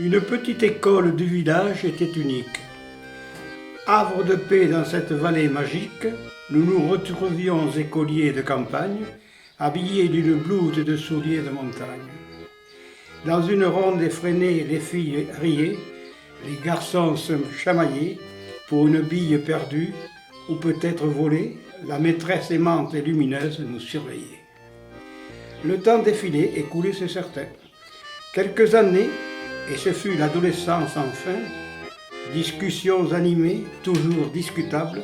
Une petite école du village était unique. Havre de paix dans cette vallée magique, nous nous retrouvions écoliers de campagne, habillés d'une blouse et de souliers de montagne. Dans une ronde effrénée, les filles riaient, les garçons se chamaillaient pour une bille perdue ou peut-être volée, la maîtresse aimante et lumineuse nous surveillait. Le temps défilait et coulait, c'est certain. Quelques années, et ce fut l'adolescence enfin, discussions animées, toujours discutables,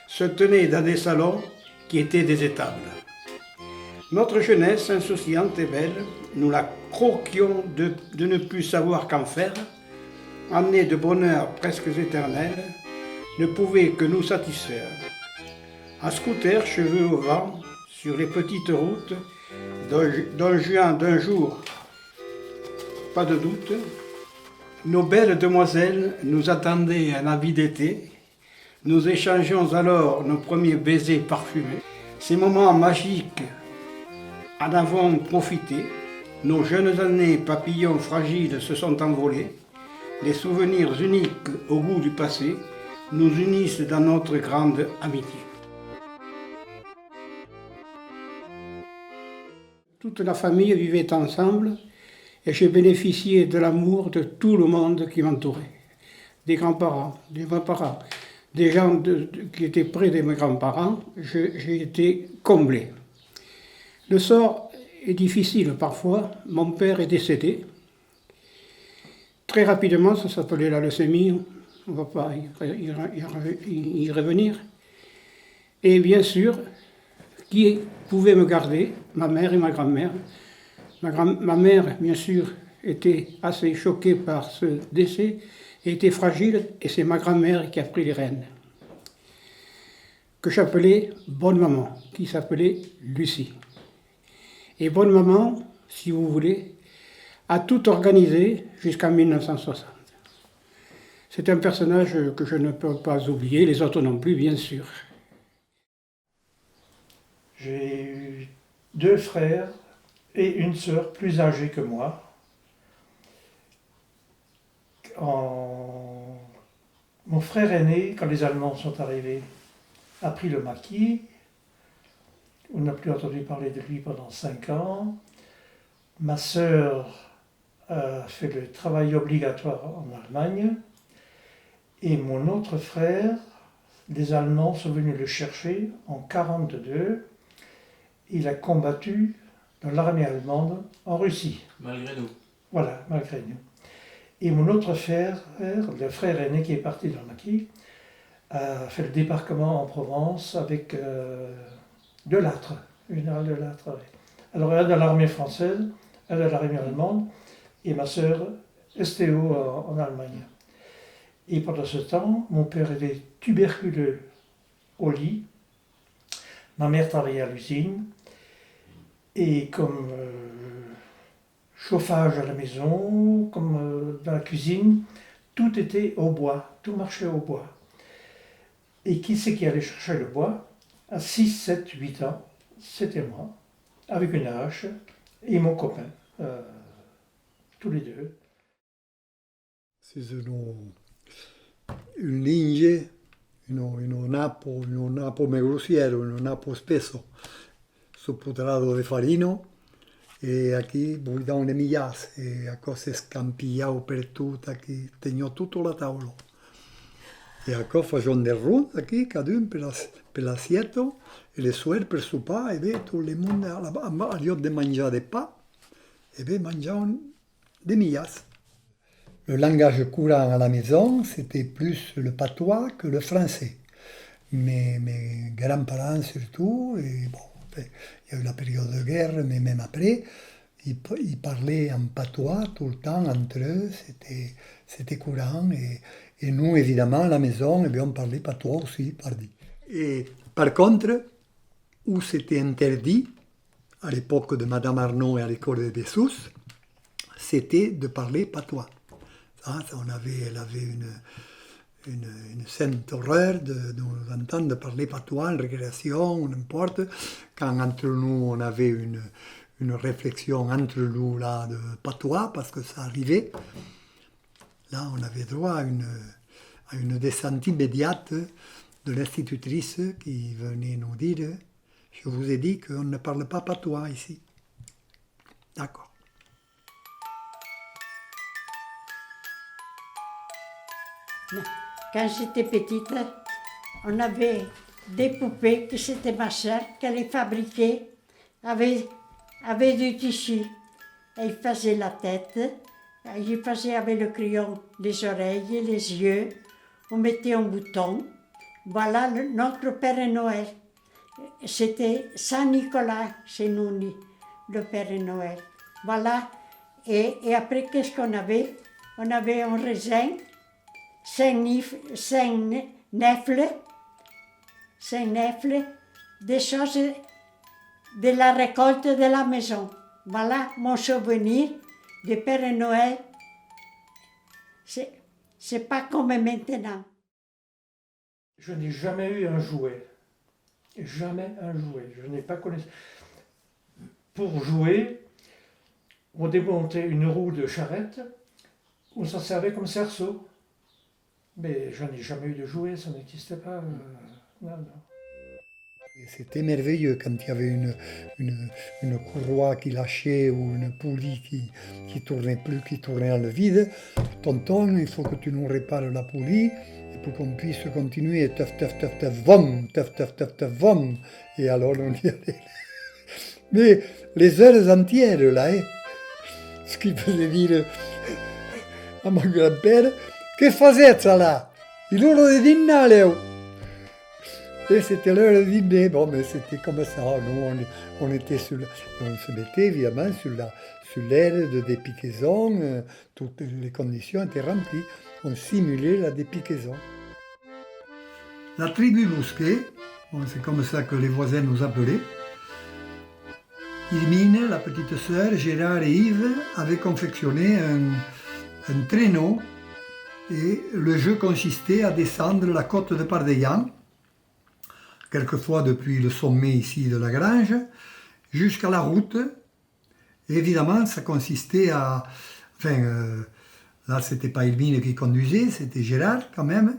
se tenaient dans des salons qui étaient des étables. Notre jeunesse, insouciante et belle, nous la croquions de ne plus savoir qu'en faire, année de bonheur presque éternel, ne pouvait que nous satisfaire. À scooter, cheveux au vent, sur les petites routes, d'un juin d'un jour, pas de doute, nos belles demoiselles nous attendaient un habit d'été. Nous échangeons alors nos premiers baisers parfumés. Ces moments magiques en avons profité. Nos jeunes années papillons fragiles se sont envolés. Les souvenirs uniques au goût du passé nous unissent dans notre grande amitié. Toute la famille vivait ensemble et j'ai bénéficié de l'amour de tout le monde qui m'entourait. Des grands-parents, des grands-parents, des gens qui étaient près de mes grands-parents, j'ai été comblé. Le sort est difficile parfois. Mon père est décédé. Très rapidement, ça s'appelait la leucémie, on ne va pas y revenir. Et bien sûr, qui pouvait me garder? Ma mère et ma grand-mère. Ma mère, bien sûr, était assez choquée par ce décès et était fragile, et c'est ma grand-mère qui a pris les rênes. Que j'appelais Bonne Maman, qui s'appelait Lucie. Et Bonne Maman, si vous voulez, a tout organisé jusqu'en 1960. C'est un personnage que je ne peux pas oublier, les autres non plus, bien sûr. J'ai eu 2 frères et une sœur plus âgés que moi. Mon frère aîné, quand les Allemands sont arrivés, a pris le maquis. On n'a plus entendu parler de lui pendant 5 ans. Ma sœur a fait le travail obligatoire en Allemagne. Et mon autre frère, les Allemands sont venus le chercher en 1942. Il a combattu dans l'armée allemande en Russie. Malgré nous. Voilà, malgré nous. Et mon autre frère, le frère aîné qui est parti dans le maquis, a fait le débarquement en Provence avec Delattre, le général Delattre. Oui. Alors elle est dans l'armée française, elle est dans l'armée allemande, et ma sœur, STO en Allemagne. Et pendant ce temps, mon père était tuberculeux au lit, ma mère travaillait à l'usine, et comme chauffage à la maison, comme dans la cuisine, tout était au bois, tout marchait au bois. Et qui c'est qui allait chercher le bois? À 6, 7, 8 ans, c'était moi, avec une hache, et mon copain, tous les deux. C'est un linge, un napo megrosiero, un napo spesso, saupodrado de farino, e aqui buidão de millas, e a cosa scampillao per tutto, aqui tenho tutto la tavola. E aqui facciamo del rund, aqui, cadun per l'assietto, e le suer per soupar, e bé, tout le monde a lieu de manger de pa, et bé, mangeaven des millas. Le langage courant à la maison, c'était plus le patois que le français. Mes grands-parents surtout, et bon, il y a eu la période de guerre, mais même après, ils parlaient en patois tout le temps entre eux, c'était courant. Et nous, évidemment, à la maison, eh bien, on parlait patois aussi, pardi. Et par contre, où c'était interdit, à l'époque de Madame Arnaud et à l'école de Bessous, c'était de parler patois. Elle avait une sainte horreur de nous entendre parler patois en récréation, n'importe. Quand entre nous, on avait une réflexion entre nous là de patois, parce que ça arrivait. là, on avait droit à une descente immédiate de l'institutrice qui venait nous dire « Je vous ai dit qu'on ne parle pas patois ici. » D'accord. Quand j'étais petite, on avait des poupées que c'était ma sœur qui les fabriquait avec du tissu. Elle faisait la tête, il faisait avec le crayon les oreilles et les yeux, on mettait un bouton. Voilà notre Père Noël. C'était Saint-Nicolas chez nous, le Père Noël. Voilà. Et après, qu'est-ce qu'on avait? On avait un raisin, 5 nèfles, des choses de la récolte de la maison. Voilà mon souvenir du Père Noël. C'est pas comme maintenant. Je n'ai jamais eu un jouet. Jamais un jouet. Je n'ai pas connu. Pour jouer, on démontait une roue de charrette, on s'en servait comme cerceau. Mais je n'ai jamais eu de jouet, ça n'existait pas. Non. C'était merveilleux quand il y avait une courroie qui lâchait ou une poulie qui tournait plus, qui tournait dans le vide. Tonton, il faut que tu nous répares la poulie et pour qu'on puisse continuer. Teuf, teuf, teuf, teuf, vom, teuf, teuf, teuf, teuf, vom. Et alors on y allait. Mais les heures entières là, ce qui faisait dire à mon grand-père, que faisait ça là? Il l'heure de dîner, Léo. Et c'était l'heure de dîner. Bon, mais c'était comme ça. Nous, on était on se mettait évidemment sur l'aile de dépiquaison. Toutes les conditions étaient remplies. On simulait la dépiquaison. La tribu Bousquet, bon, c'est comme ça que les voisins nous appelaient. Irmine, la petite sœur, Gérard et Yves avaient confectionné un traîneau. Et le jeu consistait à descendre la côte de Pardeillan, quelquefois depuis le sommet ici de la grange, jusqu'à la route. Et évidemment, ça consistait à... là, c'était pas Irmine qui conduisait, c'était Gérard quand même.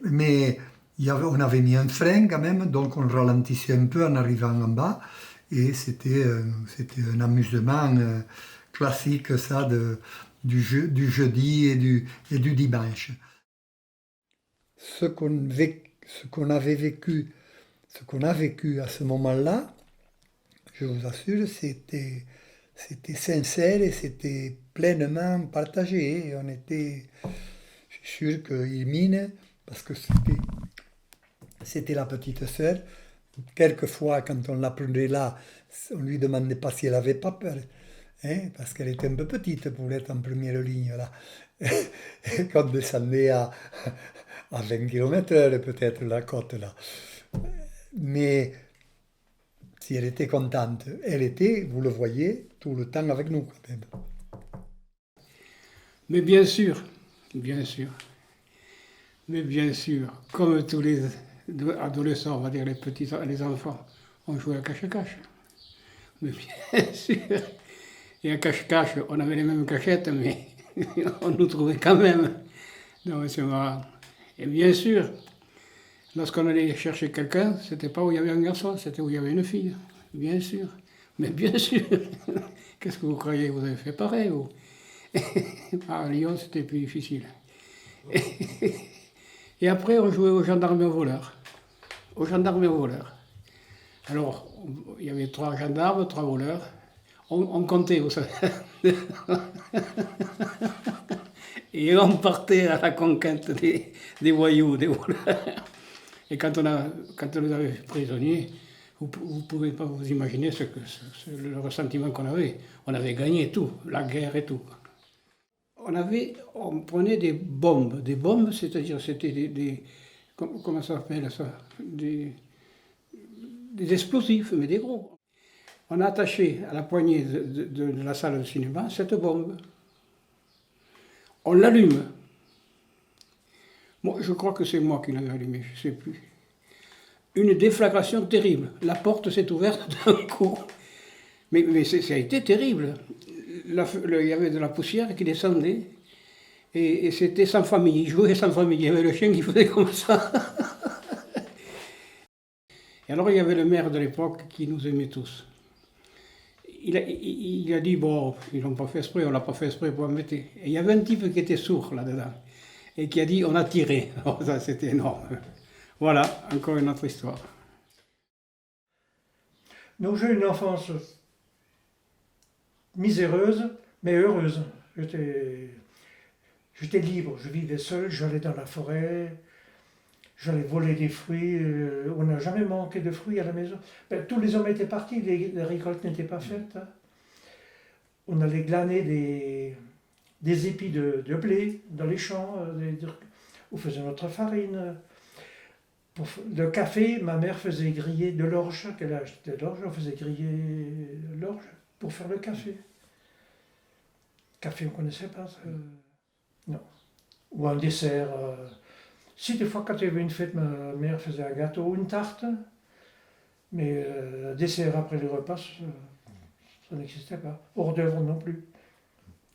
Mais on avait mis un frein quand même, donc on ralentissait un peu en arrivant en bas. Et c'était un amusement classique, ça, du jeudi et du dimanche. Ce qu'on a vécu à ce moment-là, je vous assure, c'était sincère et c'était pleinement partagé. Et je suis sûr que Irmine, parce que c'était la petite sœur, quelquefois quand on l'appelait là, on lui demandait pas si elle avait pas peur. Parce qu'elle était un peu petite pour être en première ligne là. Et quand on descendait à 20 km/h peut-être la côte là. Mais si elle était contente, elle était, vous le voyez, tout le temps avec nous quand même. Mais bien sûr, comme tous les adolescents, on va dire les enfants, on jouait à cache-cache. Mais bien sûr. Et à cache-cache, on avait les mêmes cachettes, mais on nous trouvait quand même. Non, c'est marrant. Et bien sûr, lorsqu'on allait chercher quelqu'un, c'était pas où il y avait un garçon, c'était où il y avait une fille. Bien sûr. Mais bien sûr. Qu'est-ce que vous croyez? Vous avez fait pareil ou... À Lyon, c'était plus difficile. Et après, on jouait aux gendarmes et aux voleurs. Alors, il y avait 3 gendarmes, 3 voleurs. On comptait, vous savez. Et on partait à la conquête des voyous, des voleurs. Et quand on les avait prisonniers, vous ne pouvez pas vous imaginer le ressentiment qu'on avait. On avait gagné tout, la guerre et tout. On prenait des bombes, c'est-à-dire c'était comment ça s'appelle ça, des explosifs, mais des gros. On a attaché à la poignée de la salle de cinéma cette bombe. On l'allume. Moi, je crois que c'est moi qui l'avais allumée, je ne sais plus. Une déflagration terrible. La porte s'est ouverte d'un coup. Mais ça a été terrible. Il y avait de la poussière qui descendait. Et c'était sans famille, il jouait sans famille, il y avait le chien qui faisait comme ça. Et alors il y avait le maire de l'époque qui nous aimait tous. Il a dit, bon, ils n'ont pas fait exprès, on l'a pas fait exprès pour embêter. Et il y avait un type qui était sourd là-dedans, et qui a dit, on a tiré. Alors ça, c'était énorme. Voilà, encore une autre histoire. Donc j'ai eu une enfance miséreuse, mais heureuse. J'étais libre, je vivais seul, j'allais dans la forêt, j'allais voler des fruits. On n'a jamais manqué de fruits à la maison. Ben, tous les hommes étaient partis, les récoltes n'étaient pas faites. Hein. On allait glaner des épis de blé dans les champs, on faisait notre farine. Pour le café, ma mère faisait griller de l'orge, qu'elle a acheté de l'orge, on faisait griller l'orge pour faire le café. Café, on ne connaissait pas ça. Non. Ou un dessert. Si, des fois, quand il y avait une fête, ma mère faisait un gâteau ou une tarte, mais dessert après le repas, ça n'existait pas. Hors d'œuvre non plus.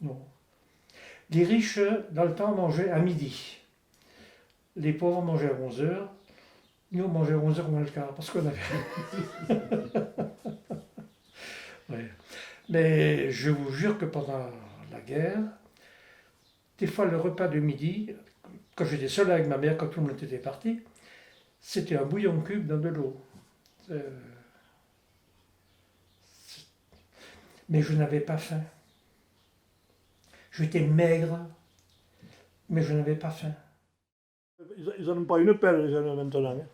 Non. Les riches, dans le temps, mangeaient à midi. Les pauvres mangeaient à 11h. Nous, on mangeait à 11h moins le quart, parce qu'on avait... ouais. Mais je vous jure que pendant la guerre, des fois, le repas de midi, quand j'étais seul avec ma mère, quand tout le monde était parti, c'était un bouillon cube dans de l'eau. Mais je n'avais pas faim. J'étais maigre, mais je n'avais pas faim. Ils n'en ont pas une pelle, les jeunes, maintenant. Hein.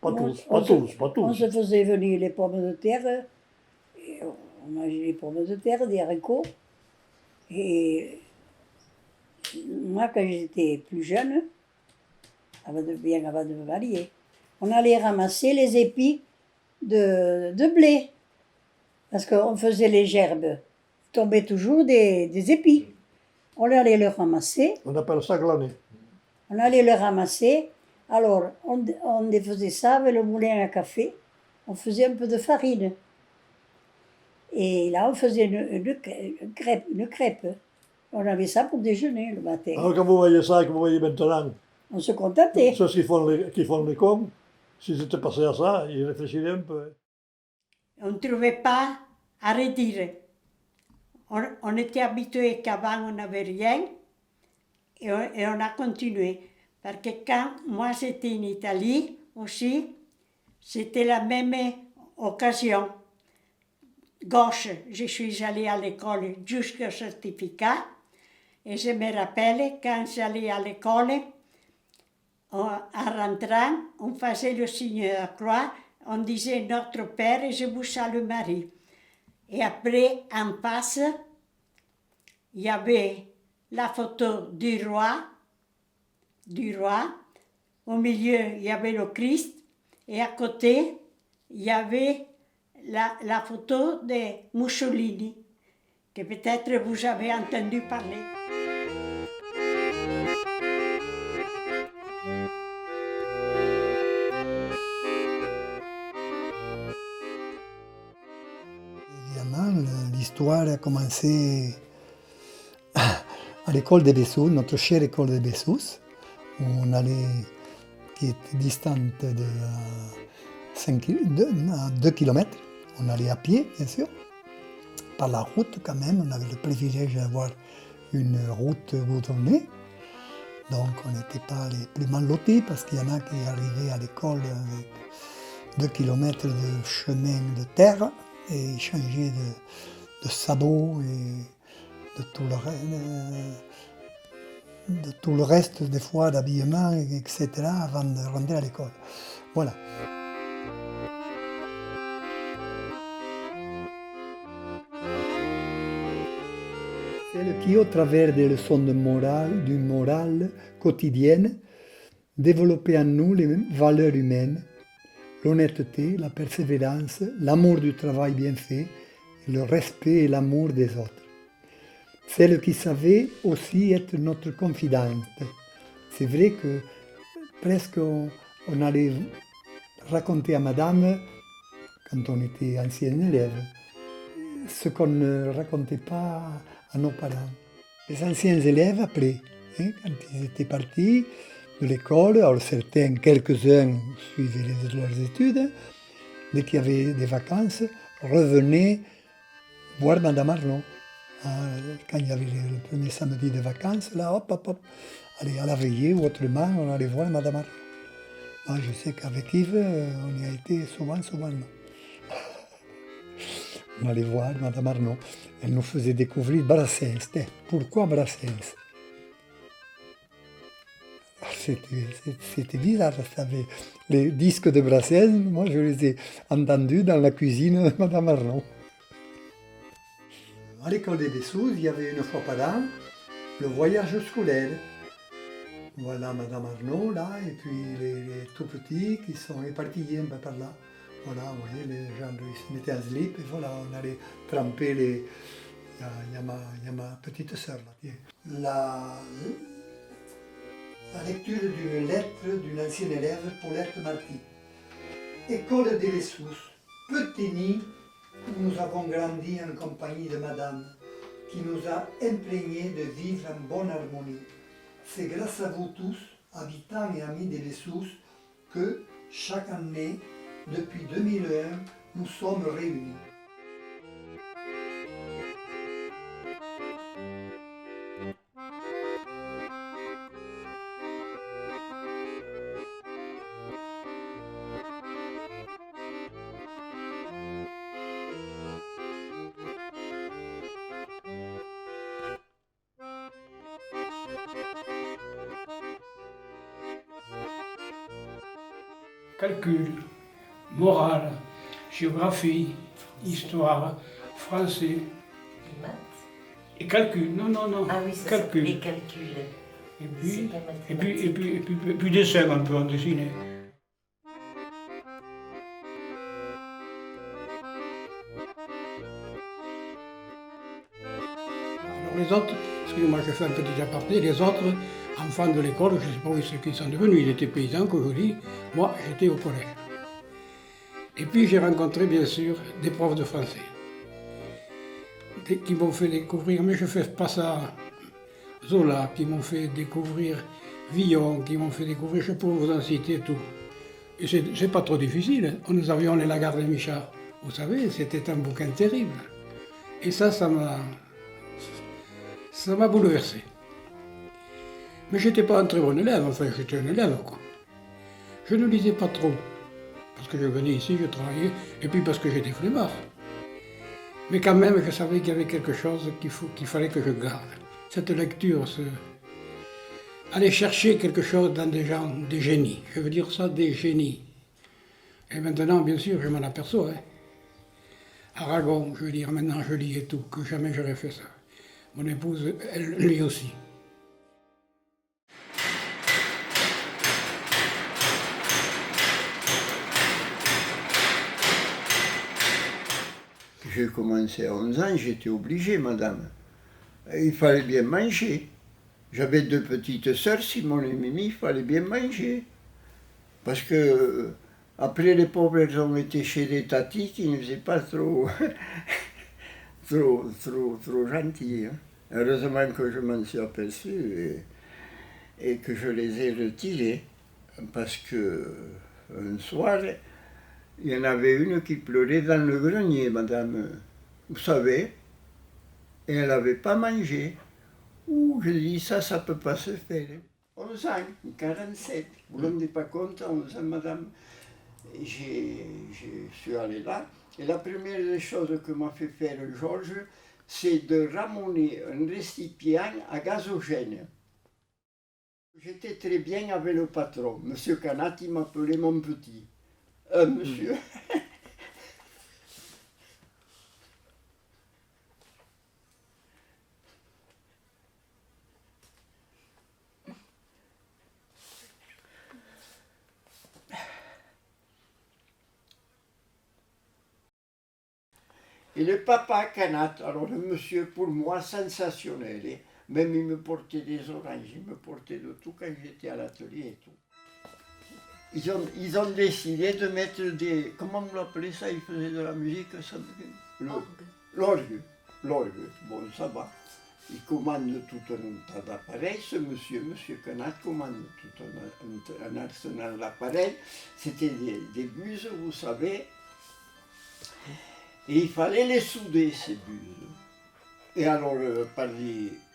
Pas tous. On se faisait venir les pommes de terre, et on mangeait les pommes de terre, des haricots. Et moi, quand j'étais plus jeune, avant de me marier, on allait ramasser les épis de blé. Parce qu'on faisait les gerbes, tombaient toujours des épis. On allait le ramasser. On appelle ça glaner. On allait le ramasser. Alors, on faisait ça avec le moulin à café. On faisait un peu de farine. Et là, on faisait une crêpe. On avait ça pour déjeuner le matin. Alors, quand vous voyez ça, que vous voyez maintenant, On se contentait. ceux qui font les cons, s'ils étaient passés à ça, ils réfléchiraient un peu. On ne trouvait pas à redire. On était habitué qu'avant on n'avait rien et on a continué. Parce que quand moi j'étais en Italie aussi, c'était la même occasion. Gauche, je suis allée à l'école jusqu'au certificat et je me rappelle quand j'allais à l'école, en rentrant, on faisait le signe de la croix, on disait Notre Père et je vous salue Marie. Et après, en face, il y avait la photo du roi. Au milieu, il y avait le Christ. Et à côté, il y avait la photo de Mussolini, que peut-être vous avez entendu parler. Évidemment, l'histoire a commencé à l'école de Bessous, notre chère école de Bessous, où on allait, qui était distante de 2 km. On allait à pied, bien sûr, par la route quand même. On avait le privilège d'avoir une route goudronnée. Donc on n'était pas les plus mal lotis parce qu'il y en a qui arrivaient à l'école avec 2 km de chemin de terre et changeaient de sabots et de tout le reste, des fois d'habillement, etc., avant de rentrer à l'école. Voilà. Celle qui, au travers des leçons d'une morale quotidienne, développait en nous les valeurs humaines, l'honnêteté, la persévérance, l'amour du travail bien fait, le respect et l'amour des autres. Celle qui savait aussi être notre confidente. C'est vrai que presque on allait raconter à madame, quand on était ancien élève, ce qu'on ne racontait pas à nos parents. les anciens élèves après, hein, quand ils étaient partis de l'école, alors certains, quelques-uns suivaient leurs études, dès qu'il y avait des vacances, revenaient voir Madame Arnaud. Quand il y avait le premier samedi de vacances, là, hop, hop, hop, allez à la veillée ou autrement, on allait voir Madame Arnaud. Moi, je sais qu'avec Yves, on y a été souvent. On allait voir Madame Arnaud. Elle nous faisait découvrir Brassens. Pourquoi Brassens? C'était bizarre, ça avait les disques de Brassens, moi je les ai entendus dans la cuisine de Madame Arnaud. À l'école des Dessous, il y avait une fois par an le voyage scolaire. Voilà Madame Arnaud là, et puis les tout petits qui sont éparpillés un peu par là. Voilà, vous voyez, les gens ils se mettaient en slip et voilà, on allait tremper les. Il y a ma petite sœur là. La lecture d'une lettre d'une ancienne élève, Paulette Marty. École des Lessous, petit nid où nous avons grandi en compagnie de Madame, qui nous a imprégnés de vivre en bonne harmonie. C'est grâce à vous tous, habitants et amis des Lessous, que chaque année, depuis 2001, nous sommes réunis. Calcul, morale, géographie, histoire, français. Maths. Et calcul, non. Ah oui, ça calcul. les calculs. Et puis, C'est pas et mathématique. puis dessin un peu, on dessinait. Alors les autres, excusez-moi, je fais un petit aparté, les autres enfants de l'école, je ne sais pas où ils sont devenus, ils étaient paysans, comme je dis, moi j'étais au collège. Et puis j'ai rencontré bien sûr des profs de français qui m'ont fait découvrir, mais je ne fais pas ça, Zola, qui m'ont fait découvrir Villon, qui m'ont fait découvrir, je pourrais vous en citer tout. Et c'est pas trop difficile, hein. Nous avions les Lagarde et Michard, vous savez, c'était un bouquin terrible. Et ça m'a bouleversé. Mais je n'étais pas un très bon élève, enfin j'étais un élève quoi. Je ne lisais pas trop, parce que je venais ici, je travaillais, et puis parce que j'étais flemmard. Mais quand même, je savais qu'il y avait quelque chose qu'il fallait que je garde. Cette lecture, aller chercher quelque chose dans des gens, des génies. Je veux dire ça, des génies. Et maintenant, bien sûr, je m'en aperçois. Hein. Aragon, je veux dire, maintenant je lis et tout, que jamais j'aurais fait ça. Mon épouse, elle lit aussi. J'ai commencé à 11 ans, j'étais obligé, madame. Il fallait bien manger. J'avais 2 petites sœurs, Simone et Mimi, il fallait bien manger. Parce que, après les pauvres, elles ont été chez des tatis qui ne faisaient pas trop, trop gentils. Hein. Heureusement que je m'en suis aperçu et que je les ai retirés. Parce que, un soir, il y en avait une qui pleurait dans le grenier, madame, vous savez, et elle n'avait pas mangé. Ouh, je dis, ça ne peut pas se faire. 11 ans, 47, vous ne vous rendez pas compte, 11 ans, madame. Je suis allé là, et la première des choses que m'a fait faire Georges, c'est de ramener un récipient à gazogène. J'étais très bien avec le patron. Monsieur Canat, il m'appelait mon petit. Monsieur. Et le papa Canat, alors le monsieur, pour moi, sensationnel. Hein. Même il me portait des oranges, il me portait de tout quand j'étais à l'atelier et tout. Ils ont décidé de mettre des... Comment on l'appelait ça? Ils faisaient de la musique, ça... L'orgue. Bon, ça va. il commande tout un tas d'appareils, ce monsieur Canat commande tout un arsenal d'appareils. C'était des buses, vous savez, et il fallait les souder, ces buses. Et alors,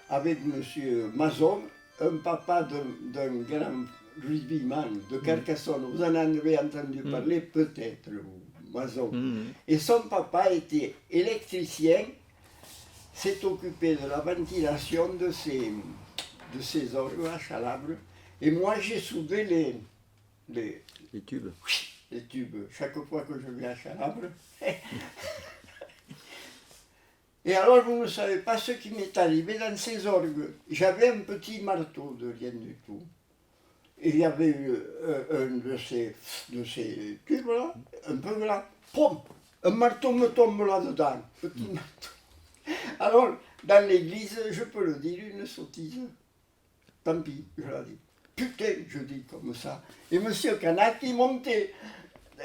avec monsieur Mazon, un papa d'un grand rugbyman de Carcassonne, vous en avez entendu parler peut-être, Mazon. Et son papa était électricien, s'est occupé de la ventilation de ces orgues à Chalabre. Et moi, j'ai soudé les tubes. Les tubes, chaque fois que je viens à Chalabre. Et alors, vous ne savez pas ce qui m'est arrivé dans ces orgues. J'avais un petit marteau de rien du tout. Et il y avait un de ces tubes-là, un peu là, pom, un marteau me tombe là-dedans, petit marteau. Alors, dans l'église, je peux le dire, une sottise. Tant pis, je la dis. Putain, je dis comme ça. Et M. Canat, il montait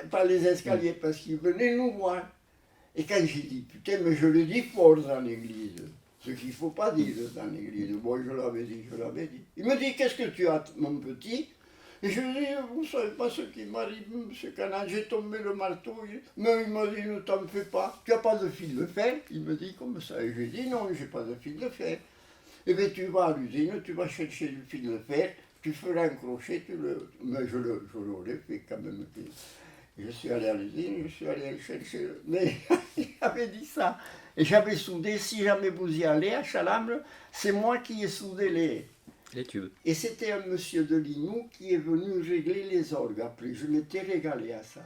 par les escaliers parce qu'il venait nous voir. Et quand j'ai dit putain, mais je le dis fort dans l'église. Ce qu'il ne faut pas dire dans l'église. Moi, je l'avais dit. Il me dit, qu'est-ce que tu as, mon petit? Et je lui dis, vous ne savez pas ce qui m'arrive, M. Canat, j'ai tombé le marteau. Mais il m'a dit, ne t'en fais pas, tu n'as pas de fil de fer? Il me dit comme ça. Et j'ai dit, non, je n'ai pas de fil de fer. Eh bien, tu vas à l'usine, tu vas chercher du fil de fer, tu feras un crochet, mais je l'aurais fait quand même. Je suis allé à l'usine, je suis allé le chercher. Mais il avait dit ça. Et j'avais soudé, si jamais vous y allez à Chalabre, c'est moi qui ai soudé les tubes. Et c'était un monsieur de Limoux qui est venu régler les orgues après. Je m'étais régalé à ça.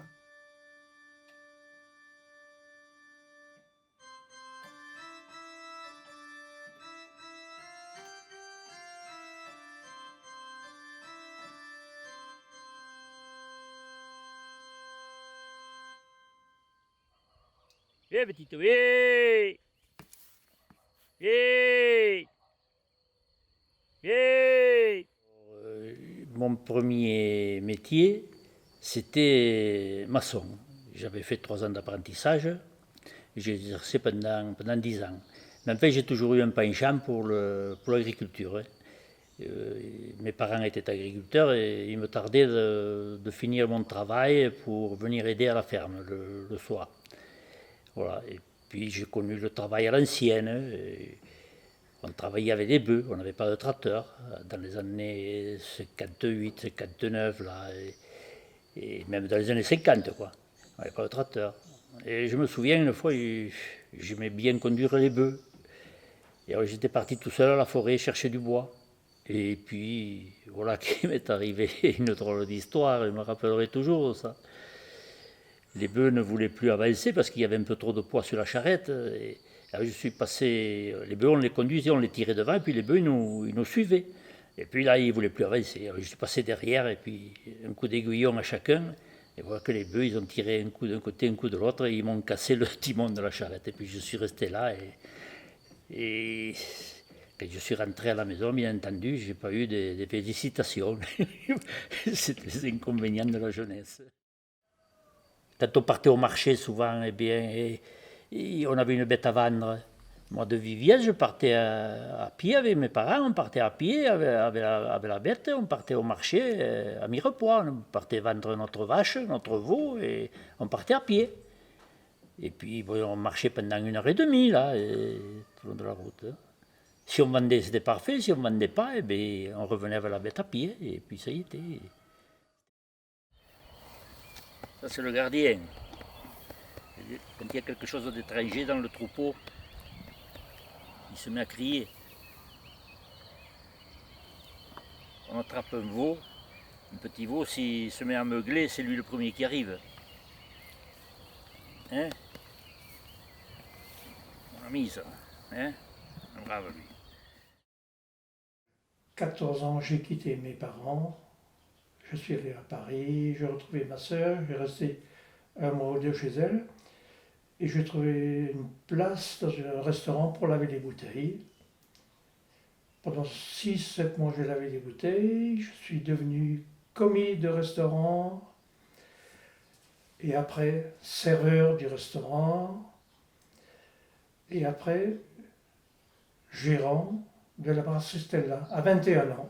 Viens, petite, viens! Viens! Viens! Mon premier métier, c'était maçon. J'avais fait 3 ans d'apprentissage. J'ai exercé pendant 10 ans. Mais en fait, j'ai toujours eu un penchant pour l'agriculture. Mes parents étaient agriculteurs et il me tardait de finir mon travail pour venir aider à la ferme le soir. Voilà. Et puis j'ai connu le travail à l'ancienne. On travaillait avec des bœufs, on n'avait pas de tracteur. Dans les années 58, 59, là, et même dans les années 50, quoi. On n'avait pas de tracteur. Et je me souviens, une fois, j'aimais bien conduire les bœufs. Et alors j'étais parti tout seul à la forêt chercher du bois. Et puis, voilà qu'il m'est arrivé une drôle d'histoire, je me rappellerai toujours ça. Les bœufs ne voulaient plus avancer parce qu'il y avait un peu trop de poids sur la charrette. Et alors je suis passé, les bœufs, on les conduisait, on les tirait devant, et puis les bœufs, ils nous suivaient. Et puis là, ils ne voulaient plus avancer. Alors je suis passé derrière, et puis un coup d'aiguillon à chacun. Et voilà que les bœufs, ils ont tiré un coup d'un côté, un coup de l'autre, et ils m'ont cassé le timon de la charrette. Et puis je suis resté là, et quand je suis rentré à la maison, bien entendu, je n'ai pas eu de félicitations. C'était les inconvénients de la jeunesse. Quand on partait au marché, souvent, eh bien, et on avait une bête à vendre. Moi, de Viviez, je partais à pied avec mes parents, on partait à pied avec la bête, on partait au marché à Mirepoix, on partait vendre notre vache, notre veau, et on partait à pied. Et puis, bon, on marchait pendant 1h30, là, tout le long de la route. Si on vendait, c'était parfait, si on ne vendait pas, eh bien, on revenait avec la bête à pied, et puis ça y était. Ça, c'est le gardien. Quand il y a quelque chose d'étranger dans le troupeau, il se met à crier. On attrape un veau, un petit veau, s'il se met à meugler, c'est lui le premier qui arrive. Hein? On a mis ça. Hein? Bravo lui. 14 ans, j'ai quitté mes parents. Je suis allé à Paris, j'ai retrouvé ma sœur, j'ai resté un mois ou deux chez elle. Et j'ai trouvé une place dans un restaurant pour laver les bouteilles. Pendant 6-7 mois, j'ai lavé les bouteilles. Je suis devenu commis de restaurant. Et après, serveur du restaurant. Et après, gérant de la brasserie Stella, à 21 ans.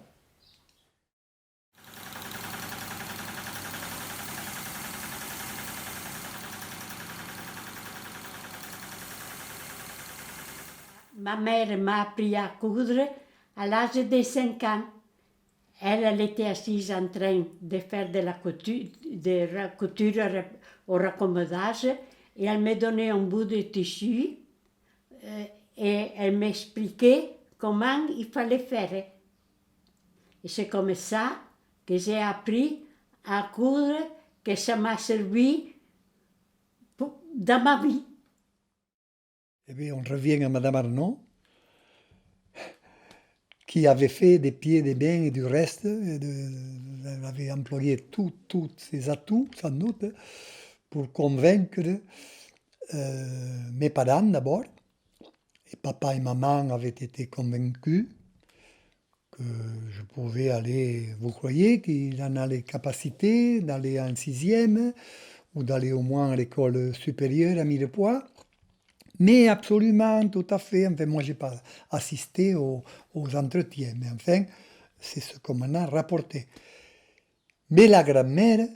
Ma mère m'a appris à coudre à l'âge de 5 ans. Elle était assise en train de faire de la couture au raccommodage et elle me donnait un bout de tissu et elle m'expliquait comment il fallait faire. Et c'est comme ça que j'ai appris à coudre, que ça m'a servi dans ma vie. Eh bien, on revient à Madame Arnaud, qui avait fait des pieds, des mains et du reste. Elle avait employé tous ses atouts, sans doute, pour convaincre mes parents d'abord. Et papa et maman avaient été convaincus que je pouvais aller, vous croyez, qu'il en a les capacités d'aller en 6e ou d'aller au moins à l'école supérieure à Mirepoix. Mais absolument, tout à fait. Enfin, moi, je n'ai pas assisté aux entretiens, mais enfin, c'est ce qu'on m'en a rapporté. Mais la grand-mère,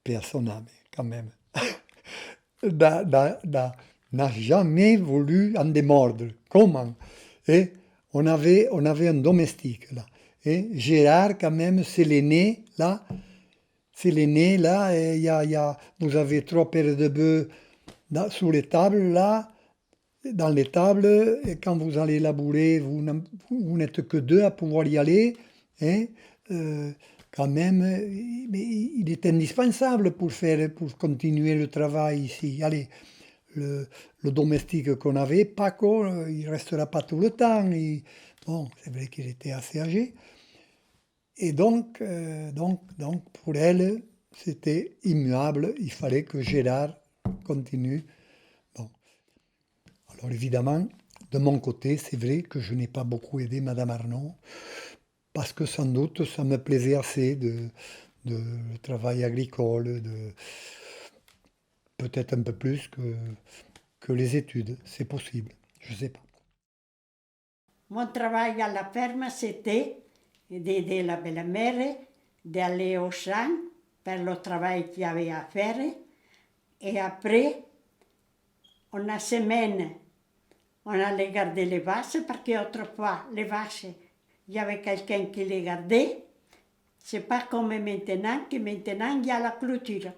paix à son âme, quand même, n'a jamais voulu en démordre. Comment? Et on avait un domestique, là. Et Gérard, quand même, c'est l'aîné, là. C'est l'aîné, là, et vous avez 3 paires de bœufs sous les tables, là, dans les tables, et quand vous allez labourer, vous n'êtes que 2 à pouvoir y aller, hein, quand même, mais il est indispensable pour continuer le travail ici. Allez, le domestique qu'on avait, Paco, il restera pas tout le temps, bon, c'est vrai qu'il était assez âgé. Et donc, pour elle, c'était immuable. Il fallait que Gérard continue. Bon. Alors évidemment, de mon côté, c'est vrai que je n'ai pas beaucoup aidé Madame Arnaud, parce que sans doute, ça me plaisait assez de travail agricole, peut-être un peu plus que les études. C'est possible, je ne sais pas. Mon travail à la ferme, c'était d'aider la belle-mère, d'aller au champ, faire le travail qu'il y avait à faire. Et après, une semaine, on allait garder les vaches, parce qu'autrefois, les vaches, il y avait quelqu'un qui les gardait. C'est pas comme maintenant, que maintenant, il y a la clôture.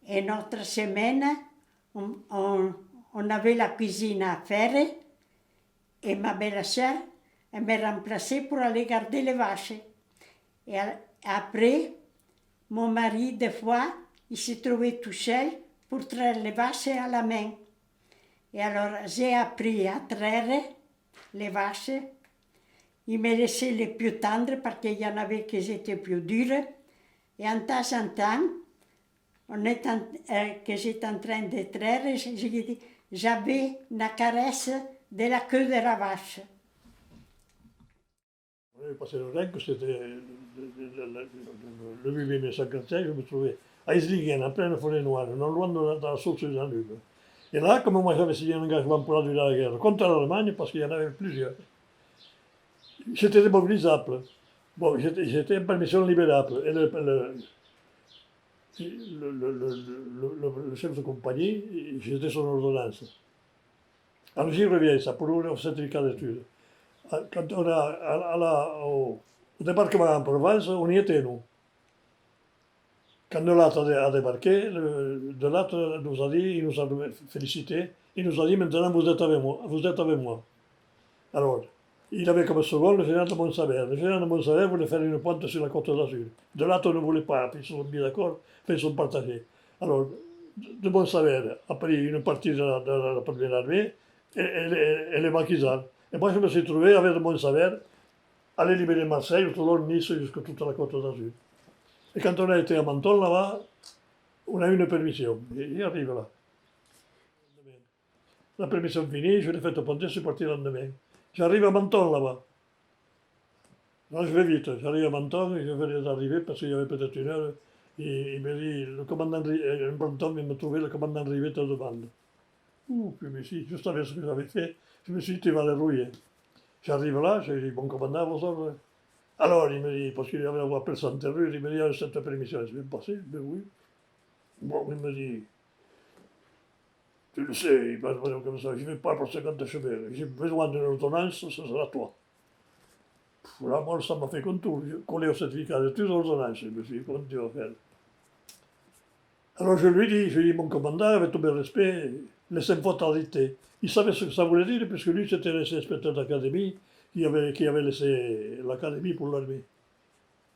Et notre semaine, on avait la cuisine à faire, et ma belle-sœur, elle m'a remplacée pour aller garder les vaches. Et après, mon mari, des fois, il se trouvait tout seul pour traire les vaches à la main. Et alors, j'ai appris à traire les vaches. Il me laissait les plus tendres parce qu'il y en avait qui étaient plus dures. Et en temps, que j'étais en train de traire, j'avais la caresse de la queue de la vache. J'avais passé le REC, c'était le 1955, je me trouvais à Islingen, en pleine forêt noire, non loin de la source du Danube. Et là, comme moi j'avais signé un engagement pour aller à la guerre contre l'Allemagne, parce qu'il y en avait plusieurs, j'étais démobilisable. Bon, j'étais en permission libérable. Et le chef de compagnie, j'étais son ordonnance. Alors j'y reviens, ça, pour le certificat d'études. Quand on au débarquement en Provence, on y était, nous. Quand Delattre a débarqué, Delattre nous a dit, il nous a félicité, il nous a dit, maintenant vous êtes avec moi. Alors, il avait comme second le général de Montsaver. Le général de Montsaver voulait faire une pointe sur la côte d'Azur. Delattre ne voulait pas, puis ils se sont mis d'accord, puis ils sont partagés. Alors, de Montsaver a pris une partie de la première armée et les maquisards. Et moi, je me suis trouvé avec de Montsaver, aller libérer Marseille, tout le long de Nice, jusqu'à toute la côte d'Azur. Et quand on a été à Menton, là-bas, on a eu une permission. Et j'arrive là. La permission finie, je l'ai fait ponter, je suis parti le lendemain. J'arrive à Menton, là-bas. Là, je vais vite. J'arrive à Menton, et je venais d'arriver, parce qu'il y avait peut-être une heure. Et il me dit, le commandant, un Menton, il me trouvait le commandant Rivet te demande. Puis je me suis dit, je savais ce que j'avais fait, je me suis dit, tu vas les rouiller. J'arrive là, j'ai dit, bon commandant, vos ordres. Alors, il me dit, parce qu'il avait la voix perçante rude, il me dit, cette permission, je vais me passer, ben oui. Bon, il me dit, tu le sais, il m'a demandé comme ça, je ne vais pas pour 50 cheveux, j'ai besoin d'une ordonnance, ce sera toi. Là, moi, ça m'a fait comme tout, j'ai collé au certificat d'études l'ordonnance, je me suis dit, comment tu vas faire? Alors je lui dis, mon commandant, avec tout mes respect, les infantilités. Il savait ce que ça voulait dire, puisque lui, c'était l'inspecteur d'académie qui avait laissé l'académie pour l'armée.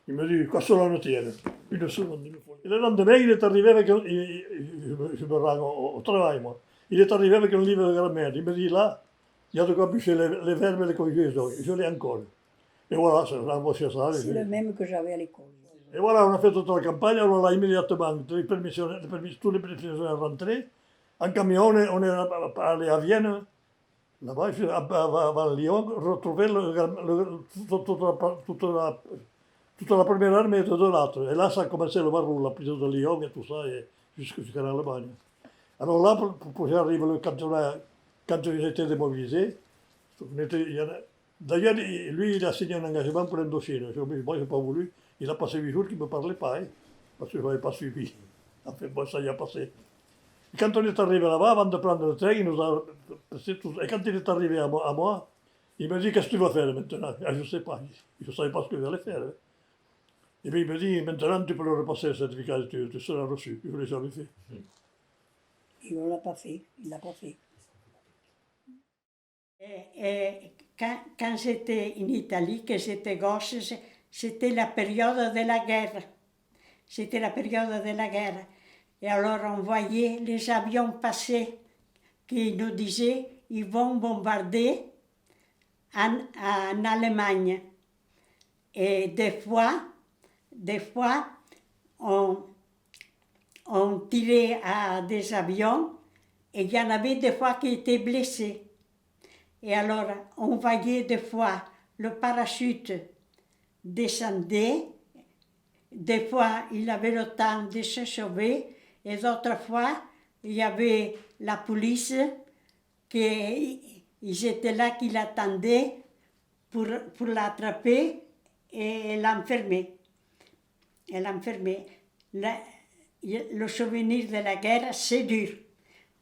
Il me dit, quoi cela ne tienne? Une seconde, il me faut. Et le lendemain, il est arrivé avec un... Je me rends au travail, moi. Il est arrivé avec un livre de grammaire. Il me dit, là, il y a de quoi bûcher les verbes et les conjugaisons. Je l'ai encore. Et voilà, c'est ça. C'est le même que j'avais à l'école. Et voilà, on a fait toute la campagne, alors là, immédiatement, tous les permissionnaires rentrés. En camion, on est allé à Vienne, là-bas, à Lyon, retrouver toute la première armée de l'autre. Et là, ça a commencé le Barou, la prison de Lyon et tout ça, et jusqu'à l'Allemagne. Alors là, pour j'arrive, quand j'ai été démobilisé, d'ailleurs, lui, il a signé un engagement pour Indochine. Moi, je n'ai pas voulu. Il a passé 8 jours qu'il ne me parlait pas, hein, parce que je ne l'avais pas suivi. Enfin, bon, ça y a passé. Et quand on est arrivé là-bas, avant de prendre le train, il nous a passé tout. Et quand il est arrivé à moi, il me dit, qu'est-ce que tu vas faire maintenant? Ah, je ne sais pas. Je ne savais pas ce que j'allais faire. Hein. Et puis il me dit, maintenant tu peux le repasser le certificat d'études, tu seras reçu. Je ne l'ai jamais fait. Il ne l'a pas fait, il ne l'a pas fait. Et quand j'étais en Italie, que j'étais gosse, c'était la période de la guerre. C'était la période de la guerre. Et alors on voyait les avions passer qui nous disaient ils vont bombarder en Allemagne. Et des fois on tirait à des avions et il y en avait des fois qui étaient blessés. Et alors on voyait des fois le parachute descendait, des fois il avait le temps de se sauver, et d'autres fois il y avait la police qui ils étaient là, qui l'attendaient pour l'attraper et l'enfermer. Le souvenir de la guerre, c'est dur,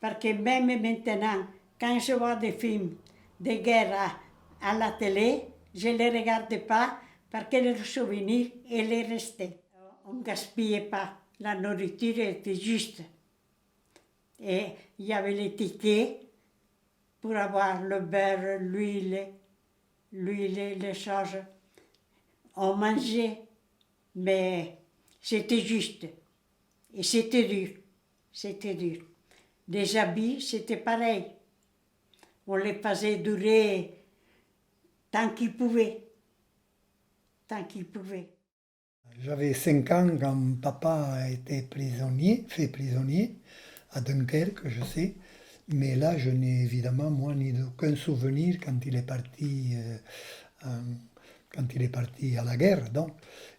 parce que même maintenant, quand je vois des films de guerre à la télé, je ne les regarde pas, parce que le souvenir, il est resté. On ne gaspillait pas, la nourriture était juste. Et il y avait les tickets pour avoir le beurre, l'huile, les choses. On mangeait, mais c'était juste. Et c'était dur. Les habits, c'était pareil. On les faisait durer tant qu'ils pouvaient. J'avais 5 ans quand papa a été fait prisonnier à Dunkerque, je sais. Mais là, je n'ai évidemment, moi, ni aucun souvenir quand il est parti à la guerre. Donc.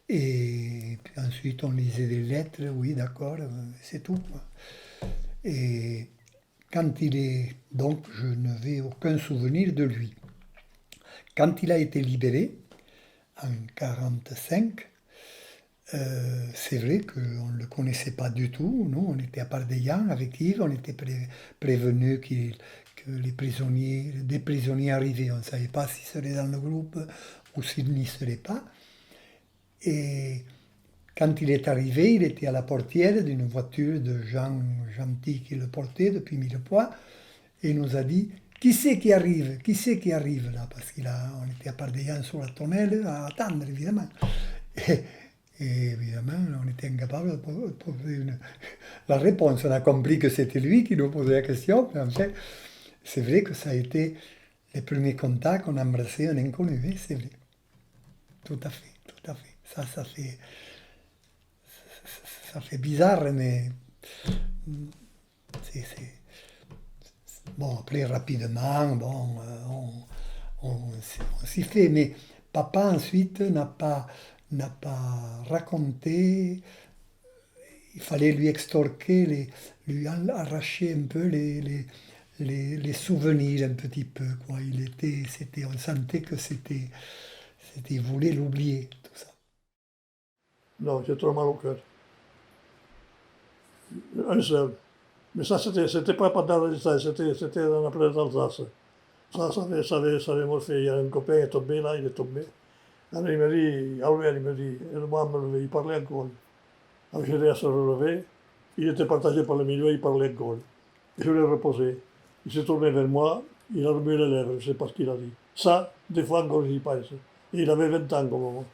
Et puis ensuite, on lisait des lettres, oui, d'accord, c'est tout. Et quand il est... Donc, je n'avais aucun souvenir de lui. Quand il a été libéré, en 1945, c'est vrai qu'on ne le connaissait pas du tout. Nous, on était à Pardeillan avec Yves, on était prévenus que des prisonniers arrivaient. On ne savait pas s'ils seraient dans le groupe ou s'ils n'y seraient pas. Et quand il est arrivé, il était à la portière d'une voiture de gens gentils qui le portaient depuis Millepoix, et il nous a dit « Qui c'est qui arrive là ?» Parce qu'on était à Pardeillan sur la tonnelle à attendre, évidemment. Et évidemment, on était incapable de poser la réponse. On a compris que c'était lui qui nous posait la question, mais en fait, c'est vrai que ça a été les premiers contacts, on embrassait un inconnu, hein, c'est vrai. Tout à fait. Ça fait bizarre, mais c'est... Bon, après, rapidement, on s'y fait. Mais papa, ensuite, n'a pas raconté. Il fallait lui extorquer, lui arracher un peu les souvenirs un petit peu, quoi. On sentait que il voulait l'oublier, tout ça. Non, j'ai trop mal au cœur. Un seul. Mais ça, c'était pas pendant le stage, c'était dans la plaine d'Alsace. Ça avait morphé. Il y a un copain qui est tombé là, il est tombé. Alors il m'a dit, Albert, il m'a dit, aide-moi à me lever, il parlait encore. Alors j'ai aidé à se relever, il était partagé par le milieu, il parlait encore. Et je l'ai reposé. Il s'est tourné vers moi, il a remué les lèvres, je ne sais pas ce qu'il a dit. Ça, des fois encore j'y pense. Et il avait 20 ans au moment.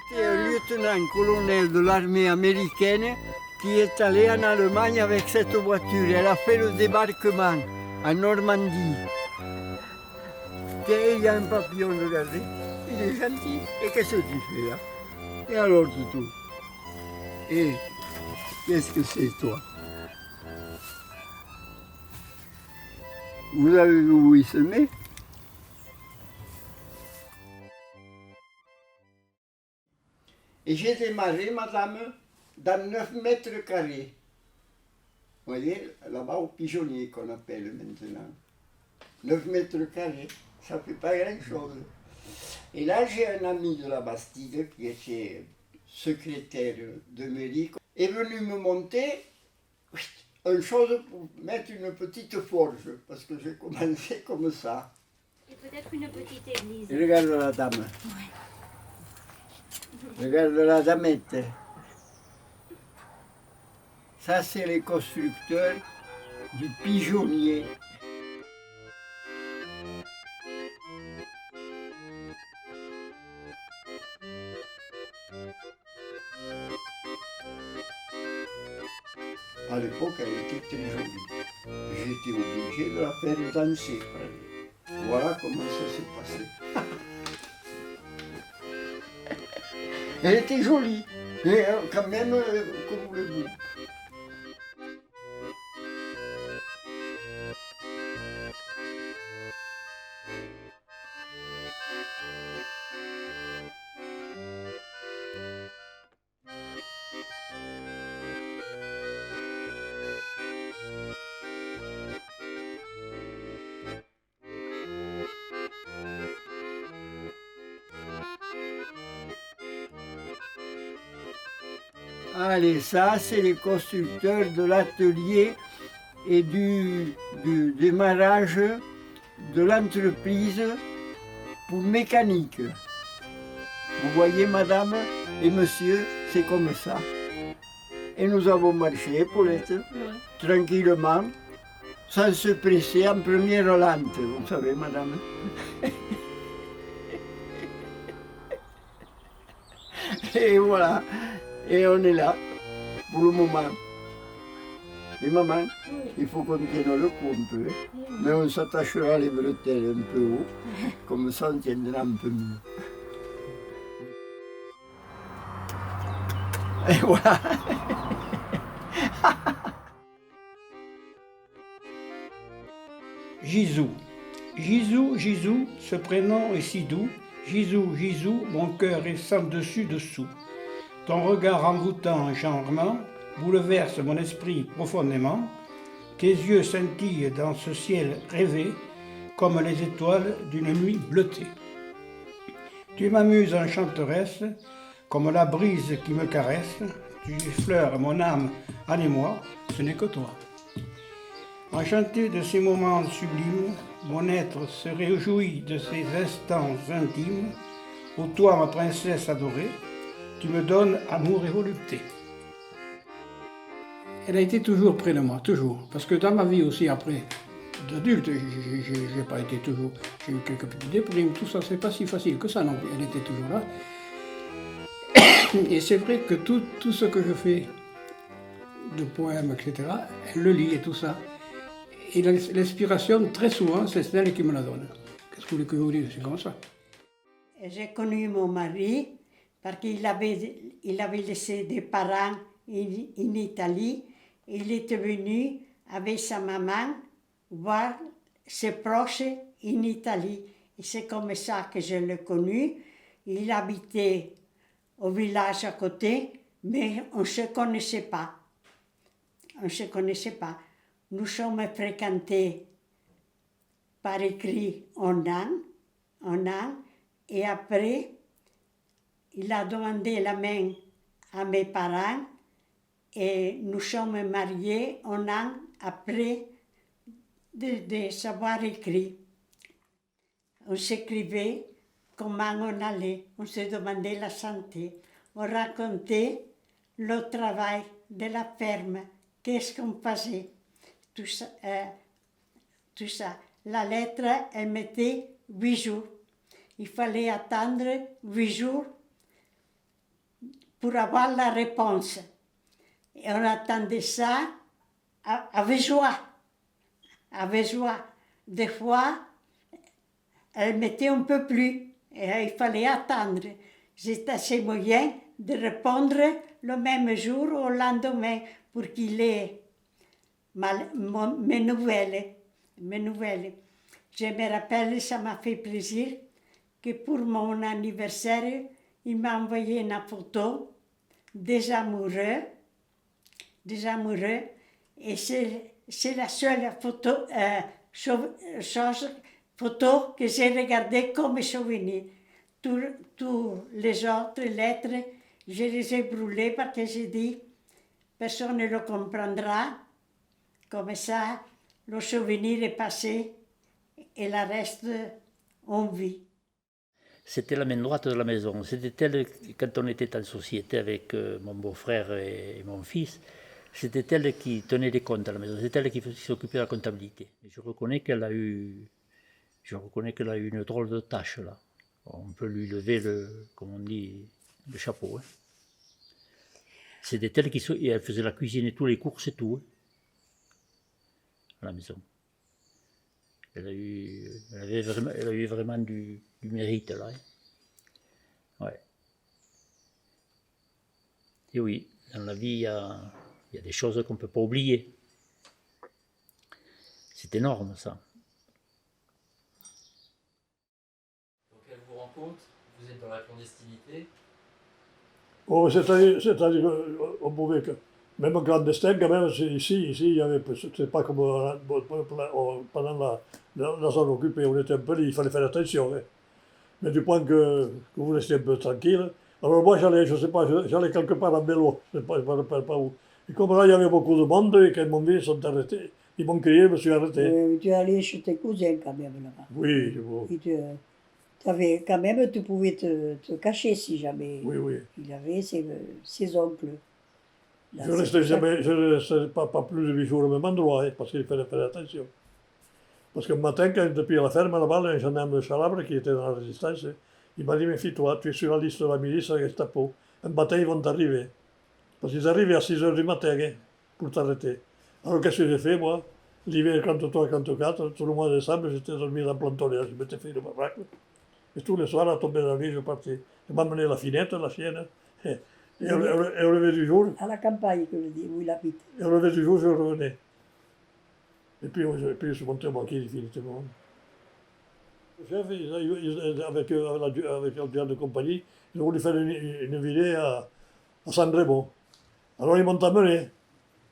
C'était un lieutenant-colonel de l'armée américaine qui est allé en Allemagne avec cette voiture. Elle a fait le débarquement en Normandie. Tiens, il y a un papillon, regardez. Il est gentil. Et qu'est-ce que tu fais là? Et alors, Toutou? Et qu'est-ce que c'est, toi? Vous avez vu où il se met? Et j'ai démarré, madame, dans 9 mètres carrés. Vous voyez, là-bas au pigeonnier qu'on appelle maintenant. 9 mètres carrés, ça ne fait pas grand-chose. Et là, j'ai un ami de la Bastide qui était secrétaire de mairie, est venu me monter une chose pour mettre une petite forge, parce que j'ai commencé comme ça. Et peut-être une petite église. Et regarde la dame. Regarde la damette. Ça, c'est les constructeurs du pigeonnier. À l'époque, elle était très jolie. J'étais obligé de la faire danser. Voilà comment ça s'est passé. Elle était jolie, mais quand même, comme voulez-vous. Allez, ça, c'est les constructeurs de l'atelier et du démarrage de l'entreprise pour mécanique. Vous voyez, madame et monsieur, c'est comme ça. Et nous avons marché, Paulette, tranquillement, sans se presser en première lente, vous savez, madame. Et voilà. Et on est là, pour le moment. Et maman, il faut qu'on tienne le coup un peu, mais on s'attachera les bretelles un peu haut, comme ça on tiendra un peu mieux. Et voilà. Gisou. Gisou, Gisou, ce prénom est si doux. Gisou, Gisou, mon cœur est sans dessus dessous. Ton regard envoûtant et charmant bouleverse mon esprit profondément. Tes yeux scintillent dans ce ciel rêvé comme les étoiles d'une nuit bleutée. Tu m'amuses enchanteresse comme la brise qui me caresse. Tu effleures mon âme en émoi, ce n'est que toi. Enchanté de ces moments sublimes, mon être se réjouit de ces instants intimes où toi, ma princesse adorée, tu me donnes amour et volupté. Elle a été toujours près de moi, toujours. Parce que dans ma vie aussi, après, d'adulte, j'ai pas été toujours. J'ai eu quelques petites déprimes, tout ça, c'est pas si facile que ça non plus. Elle était toujours là. Et c'est vrai que tout ce que je fais, de poèmes, etc., elle le lit et tout ça. Et l'inspiration, très souvent, c'est elle qui me la donne. Qu'est-ce que vous voulez que je vous dise? C'est comme ça. J'ai connu mon mari parce qu'il avait laissé des parents en Italie. Il était venu avec sa maman voir ses proches en Italie. Et c'est comme ça que je l'ai connu. Il habitait au village à côté, mais on ne se connaissait pas. On ne se connaissait pas. Nous sommes fréquentés par écrit un an, et après, il a demandé la main à mes parents et nous sommes mariés un an après de savoir écrire. On s'écrivait comment on allait, on se demandait la santé, on racontait le travail de la ferme, qu'est-ce qu'on faisait, tout ça. La lettre, elle mettait 8 jours. Il fallait attendre 8 jours pour avoir la réponse. Et on attendait ça avec joie. Avec joie. Des fois, elle mettait un peu plus. Et il fallait attendre. J'étais assez moyen de répondre le même jour ou le lendemain pour qu'il ait mes nouvelles. Je me rappelle, ça m'a fait plaisir que pour mon anniversaire, il m'a envoyé une photo des amoureux, et c'est la seule photo que j'ai regardée comme souvenir. Toutes les autres lettres, je les ai brûlées parce que j'ai dit, personne ne le comprendra, comme ça, le souvenir est passé et le reste, on vit. C'était la main droite de la maison. C'était elle, quand on était en société avec mon beau-frère et mon fils, c'était elle qui tenait les comptes à la maison. C'était elle qui s'occupait de la comptabilité. Et je reconnais qu'elle a eu une drôle de tâche là. On peut lui lever comme on dit, le chapeau. Hein. C'était elle et elle faisait la cuisine et tous les courses et tout. Hein, à la maison. Elle a eu vraiment du mérite là. Hein. Ouais. Et oui, dans la vie, il y a des choses qu'on ne peut pas oublier. C'est énorme ça. Donc elle vous rencontre, vous êtes dans la clandestinité. Oh, c'est-à-dire, on pouvait que, même clandestin, quand même, ici, il y avait, c'est pas comme pendant la zone occupée, on était un peu, il fallait faire attention. Hein. Mais du point que vous restez un peu tranquille, alors moi je sais pas, j'allais quelque part à Bello, je ne me rappelle pas où. Et comme là il y avait beaucoup de monde, et qu'à un moment ils sont arrêtés, ils m'ont crié, je me suis arrêté. Tu es allé chez tes cousins quand même là-bas. Oui, bon. Quand même, tu pouvais te cacher si jamais Oui. il avait ses oncles. Là, Je restais pas plus de 8 jours au même endroit, hein, parce qu'il fallait faire attention. Parce que le matin, quand depuis la ferme là-bas, un gendarme de Chalabre qui était dans la résistance, il m'a dit, méfie-toi, tu es sur la liste de la milice à Gestapo. Un matin, ils vont t'arriver. Parce qu'ils arrivaient à 6 h du matin hein, pour t'arrêter. Alors qu'est-ce que j'ai fait, moi? L'hiver 33-34, tout le mois de décembre, j'étais dormi dans le plantonnière, je m'étais fait le baraque. Et tous les soirs, à tomber dans la nuit, je partais. Je m'emmenais la Finette, la chienne, et au lever du jour... À la campagne, que je dis, où il habite. Et au lever du jour, je revenais. Et puis je suis monté au banquier définitivement. Le chef, avec l'adjoint de compagnie, ils ont voulu faire une vidéo à Saint-Brémond. Alors ils m'ont amené.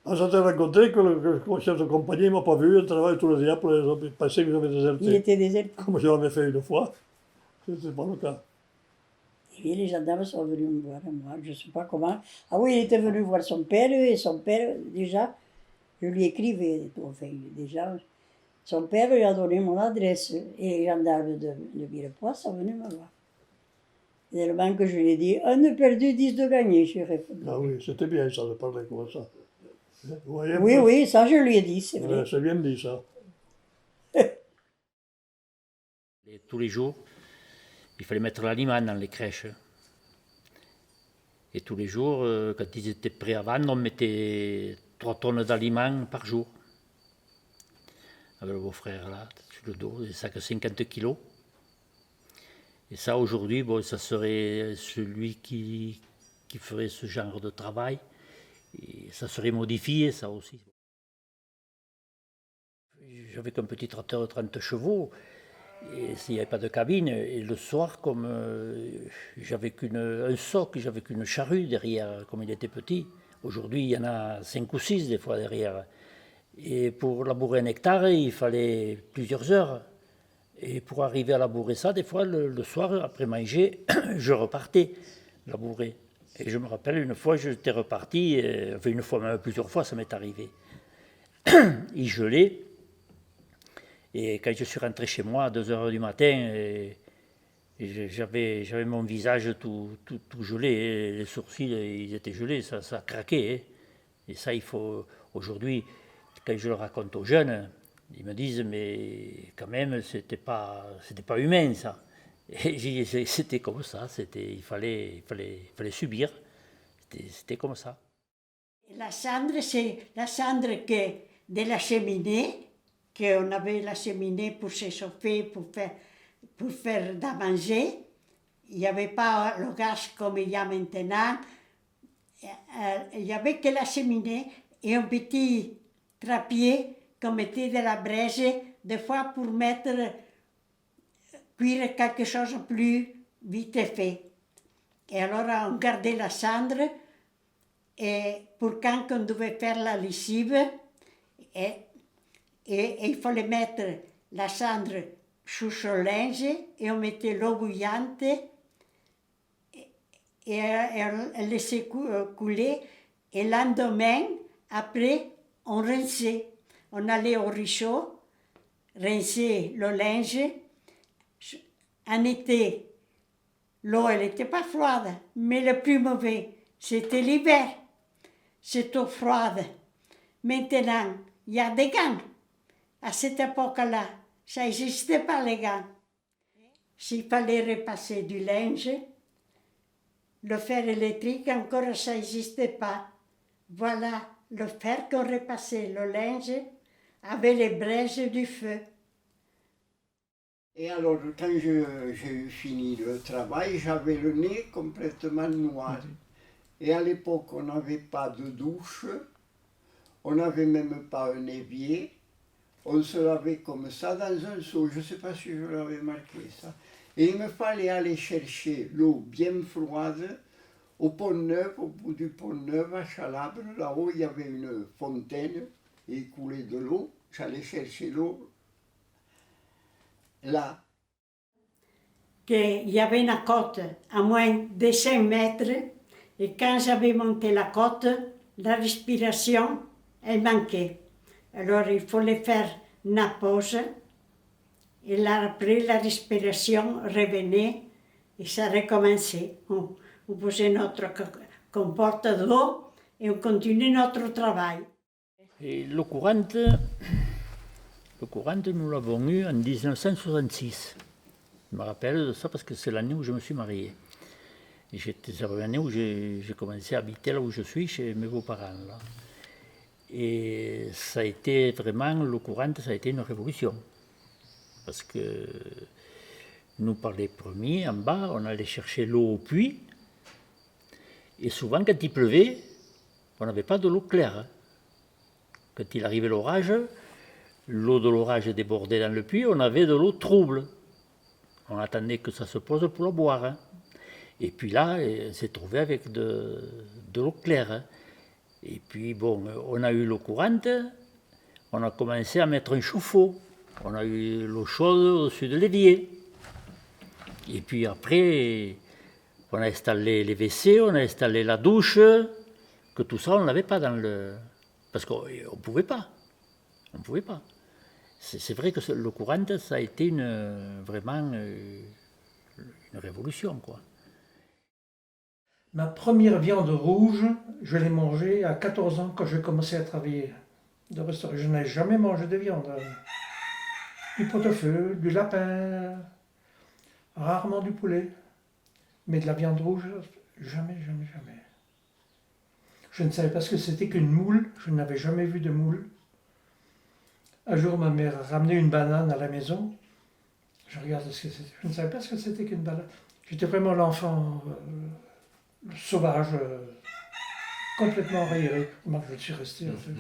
On s'était rencontré que le chef de compagnie ne m'a pas vu, il travaillait tous les diables, il pensait que j'avais déserté. Il était déserté. Comme je l'avais fait une fois, ce n'était pas le cas. Et puis les gendarmes sont venus me voir, moi, je ne sais pas comment. Ah oui, il était venu voir son père, et son père, déjà, je lui écrivais, enfin, déjà, son père lui a donné mon adresse, et les gendarmes de Villepoix sont venus me voir. Tellement que je lui ai dit, un de perdu, 10 de gagné, j'ai répondu. Ah oui, c'était bien ça de parler comme ça. Vous voyez un Oui, peu? oui, ça je lui ai dit, c'est vrai. Ouais, c'est bien dit ça. Et tous les jours, il fallait mettre l'aliment dans les crèches. Et tous les jours, quand ils étaient prêts à vendre, on mettait 3 tonnes d'aliments par jour. Avec le beau-frère là, sur le dos, des sacs de 50 kilos. Et ça, aujourd'hui, bon, ça serait celui qui ferait ce genre de travail. Et ça serait modifié, ça aussi. J'avais qu'un petit tracteur de 30 chevaux. Et s'il n'y avait pas de cabine, et le soir, comme j'avais un soc, j'avais qu'une charrue derrière, comme il était petit. Aujourd'hui, il y en a 5 ou 6 des fois derrière. Et pour labourer 1 hectare, il fallait plusieurs heures. Et pour arriver à labourer ça, des fois, le soir, après manger, je repartais labourer. Et je me rappelle, une fois, j'étais reparti, enfin une fois, même plusieurs fois, ça m'est arrivé. Il gelait. Et quand je suis rentré chez moi à 2 h du matin, j'avais mon visage tout gelé, et les sourcils ils étaient gelés, ça craquait. Hein. Et ça, il faut. Aujourd'hui, quand je le raconte aux jeunes, ils me disent, mais quand même, c'était pas humain ça. Et j'ai dit, c'était comme ça, il fallait subir, c'était comme ça. La cendre, c'est la cendre de la cheminée. Qu'on avait la cheminée pour se chauffer, pour faire à manger. Il n'y avait pas le gaz comme il y a maintenant. Il n'y avait que la cheminée et un petit trépied qu'on mettait de la braise, des fois pour cuire quelque chose plus vite fait. Et alors on gardait la cendre et pour quand on devait faire la lessive, et il fallait mettre la cendre sous le linge et on mettait l'eau bouillante et on laissait couler. Et le lendemain, après, on rinçait. On allait au ruisseau, rincer le linge. En été, l'eau, elle n'était pas froide, mais le plus mauvais, c'était l'hiver. Cette eau froide. Maintenant, il y a des gants. À cette époque-là, ça n'existait pas les gants. S'il fallait repasser du linge, le fer électrique, encore ça n'existait pas. Voilà le fer qu'on repassait le linge avec les braises du feu. Et alors, quand j'ai eu fini le travail, j'avais le nez complètement noir. Et à l'époque, on n'avait pas de douche, on n'avait même pas un évier. On se lavait comme ça dans un seau, je ne sais pas si je l'avais marqué ça. Et il me fallait aller chercher l'eau bien froide au Pont-Neuf, au bout du Pont-Neuf, à Chalabre. Là-haut, il y avait une fontaine et il coulait de l'eau. J'allais chercher l'eau là. Il y avait une côte à moins de 5 mètres et quand j'avais monté la côte, la respiration, elle manquait. Alors il fallait faire une pause et là après la respiration revenait et ça recommençait. On posait notre comporte d'eau et on continuait notre travail. Et l'eau courante, nous l'avons eu en 1966. Je me rappelle de ça parce que c'est l'année où je me suis marié. Et c'est l'année où j'ai commencé à habiter là où je suis, chez mes beaux-parents. Là. Et ça a été vraiment, l'eau courante, ça a été une révolution. Parce que nous, par les premiers, en bas, on allait chercher l'eau au puits. Et souvent, quand il pleuvait, on n'avait pas de l'eau claire. Hein. Quand il arrivait l'orage, l'eau de l'orage débordait dans le puits, on avait de l'eau trouble. On attendait que ça se pose pour la boire. Hein. Et puis là, on s'est trouvé avec de l'eau claire. Hein. Et puis, bon, on a eu l'eau courante, on a commencé à mettre un chauffe-eau. On a eu l'eau chaude au-dessus de l'évier. Et puis après, on a installé les WC, on a installé la douche, que tout ça, on ne l'avait pas dans le... Parce qu'on ne pouvait pas. On ne pouvait pas. C'est vrai que l'eau courante, ça a été vraiment une révolution, quoi. Ma première viande rouge, je l'ai mangée à 14 ans quand j'ai commencé à travailler de restaurant. Je n'ai jamais mangé de viande. Du pot-au-feu, du lapin, rarement du poulet. Mais de la viande rouge, jamais, jamais, jamais. Je ne savais pas ce que c'était qu'une moule. Je n'avais jamais vu de moule. Un jour, ma mère a ramené une banane à la maison. Je regardais ce que c'était. Je ne savais pas ce que c'était qu'une banane. J'étais vraiment l'enfant sauvage, complètement rayé. Moi, je suis resté en fait.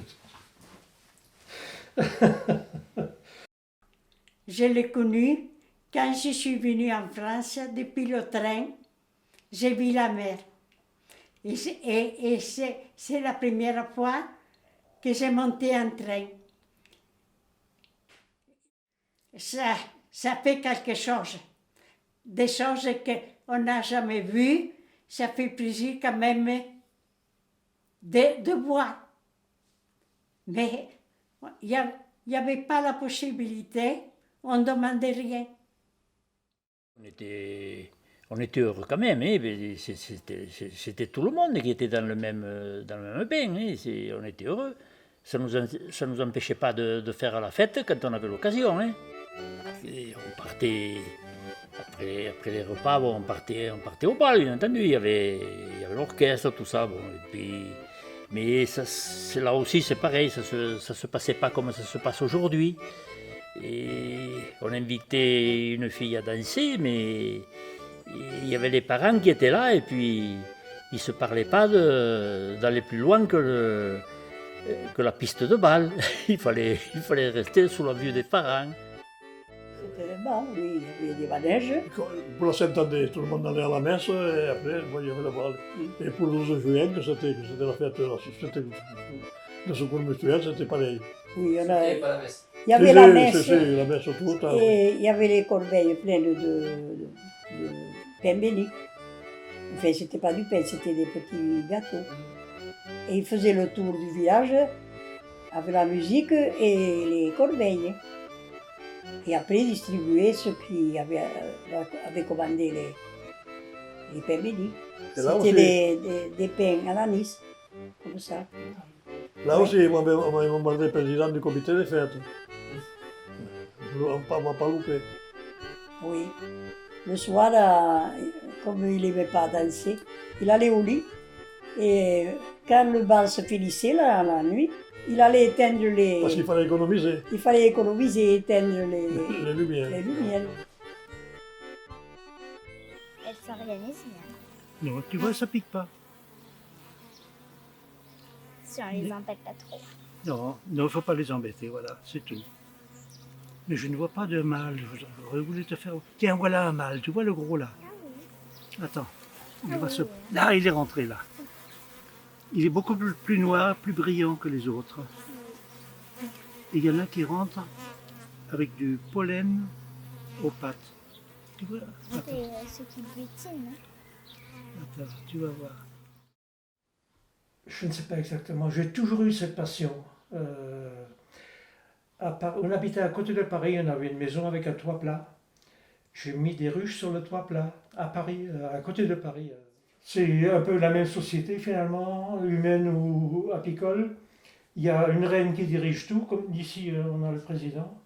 Je l'ai connu quand je suis venue en France depuis le train. J'ai vu la mer. Et c'est la première fois que j'ai monté un train. Ça fait quelque chose. Des choses qu'on n'a jamais vues. Ça fait plaisir quand même de voir. Mais il n'y avait pas la possibilité, on ne demandait rien. On était heureux quand même, hein. C'était tout le monde qui était dans le même bain, hein. On était heureux. Ça nous empêchait pas de faire la fête quand on avait l'occasion. Hein. Et on partait, après les repas, bon, on partait au bal, bien entendu. Il y avait l'orchestre, tout ça. Bon, et puis, mais là aussi, c'est pareil, ça se passait pas comme ça se passe aujourd'hui. Et on invitait une fille à danser, mais il y avait les parents qui étaient là, et puis ils ne se parlaient pas d'aller plus loin que la piste de bal. Il fallait rester sous la vue des parents. C'était bon, oui, il y avait des manèges. Pour la Sainte-Année, tout le monde allait à la messe, et après, il y avait le bal. Et pour le 12 juin, que c'était la fête de secours mutuel, c'était pareil. Oui, Il n'y avait pas la messe. il y avait la messe, la messe autour. et il y avait les corbeilles pleines de pain béni. Enfin, c'était pas du pain, c'était des petits gâteaux. Et ils faisaient le tour du village avec la musique et les corbeilles. Et après, ils distribuaient ceux qui avaient commandé les pains bénis. C'était des pains à l'anis, comme ça. Là aussi, ils m'ont demandé président du comité des fêtes. On ne m'a pas loupé. Oui. Le soir, comme il n'aimait pas danser, il allait au lit. Et quand le bal se finissait, la nuit, il allait éteindre les... Parce qu'il fallait économiser. Il fallait économiser et éteindre les lumières. Elle s'organise bien. Non, tu vois, ça pique pas. Si on les embête pas trop. Non, il ne faut pas les embêter, voilà, c'est tout. Mais je ne vois pas de mâle. Je voulais te faire... Tiens, voilà un mâle, tu vois le gros là. Attends, là, il est rentré là. Il est beaucoup plus noir, plus brillant que les autres. Et il y en a qui rentrent avec du pollen aux pattes. Tu vois? C'est ceux qui butinent. Attends, tu vas voir. Je ne sais pas exactement. J'ai toujours eu cette passion. On habitait à côté de Paris, on avait une maison avec un toit plat. J'ai mis des ruches sur le toit plat à Paris, à côté de Paris. C'est un peu la même société finalement, humaine ou apicole. Il y a une reine qui dirige tout, comme ici on a le président.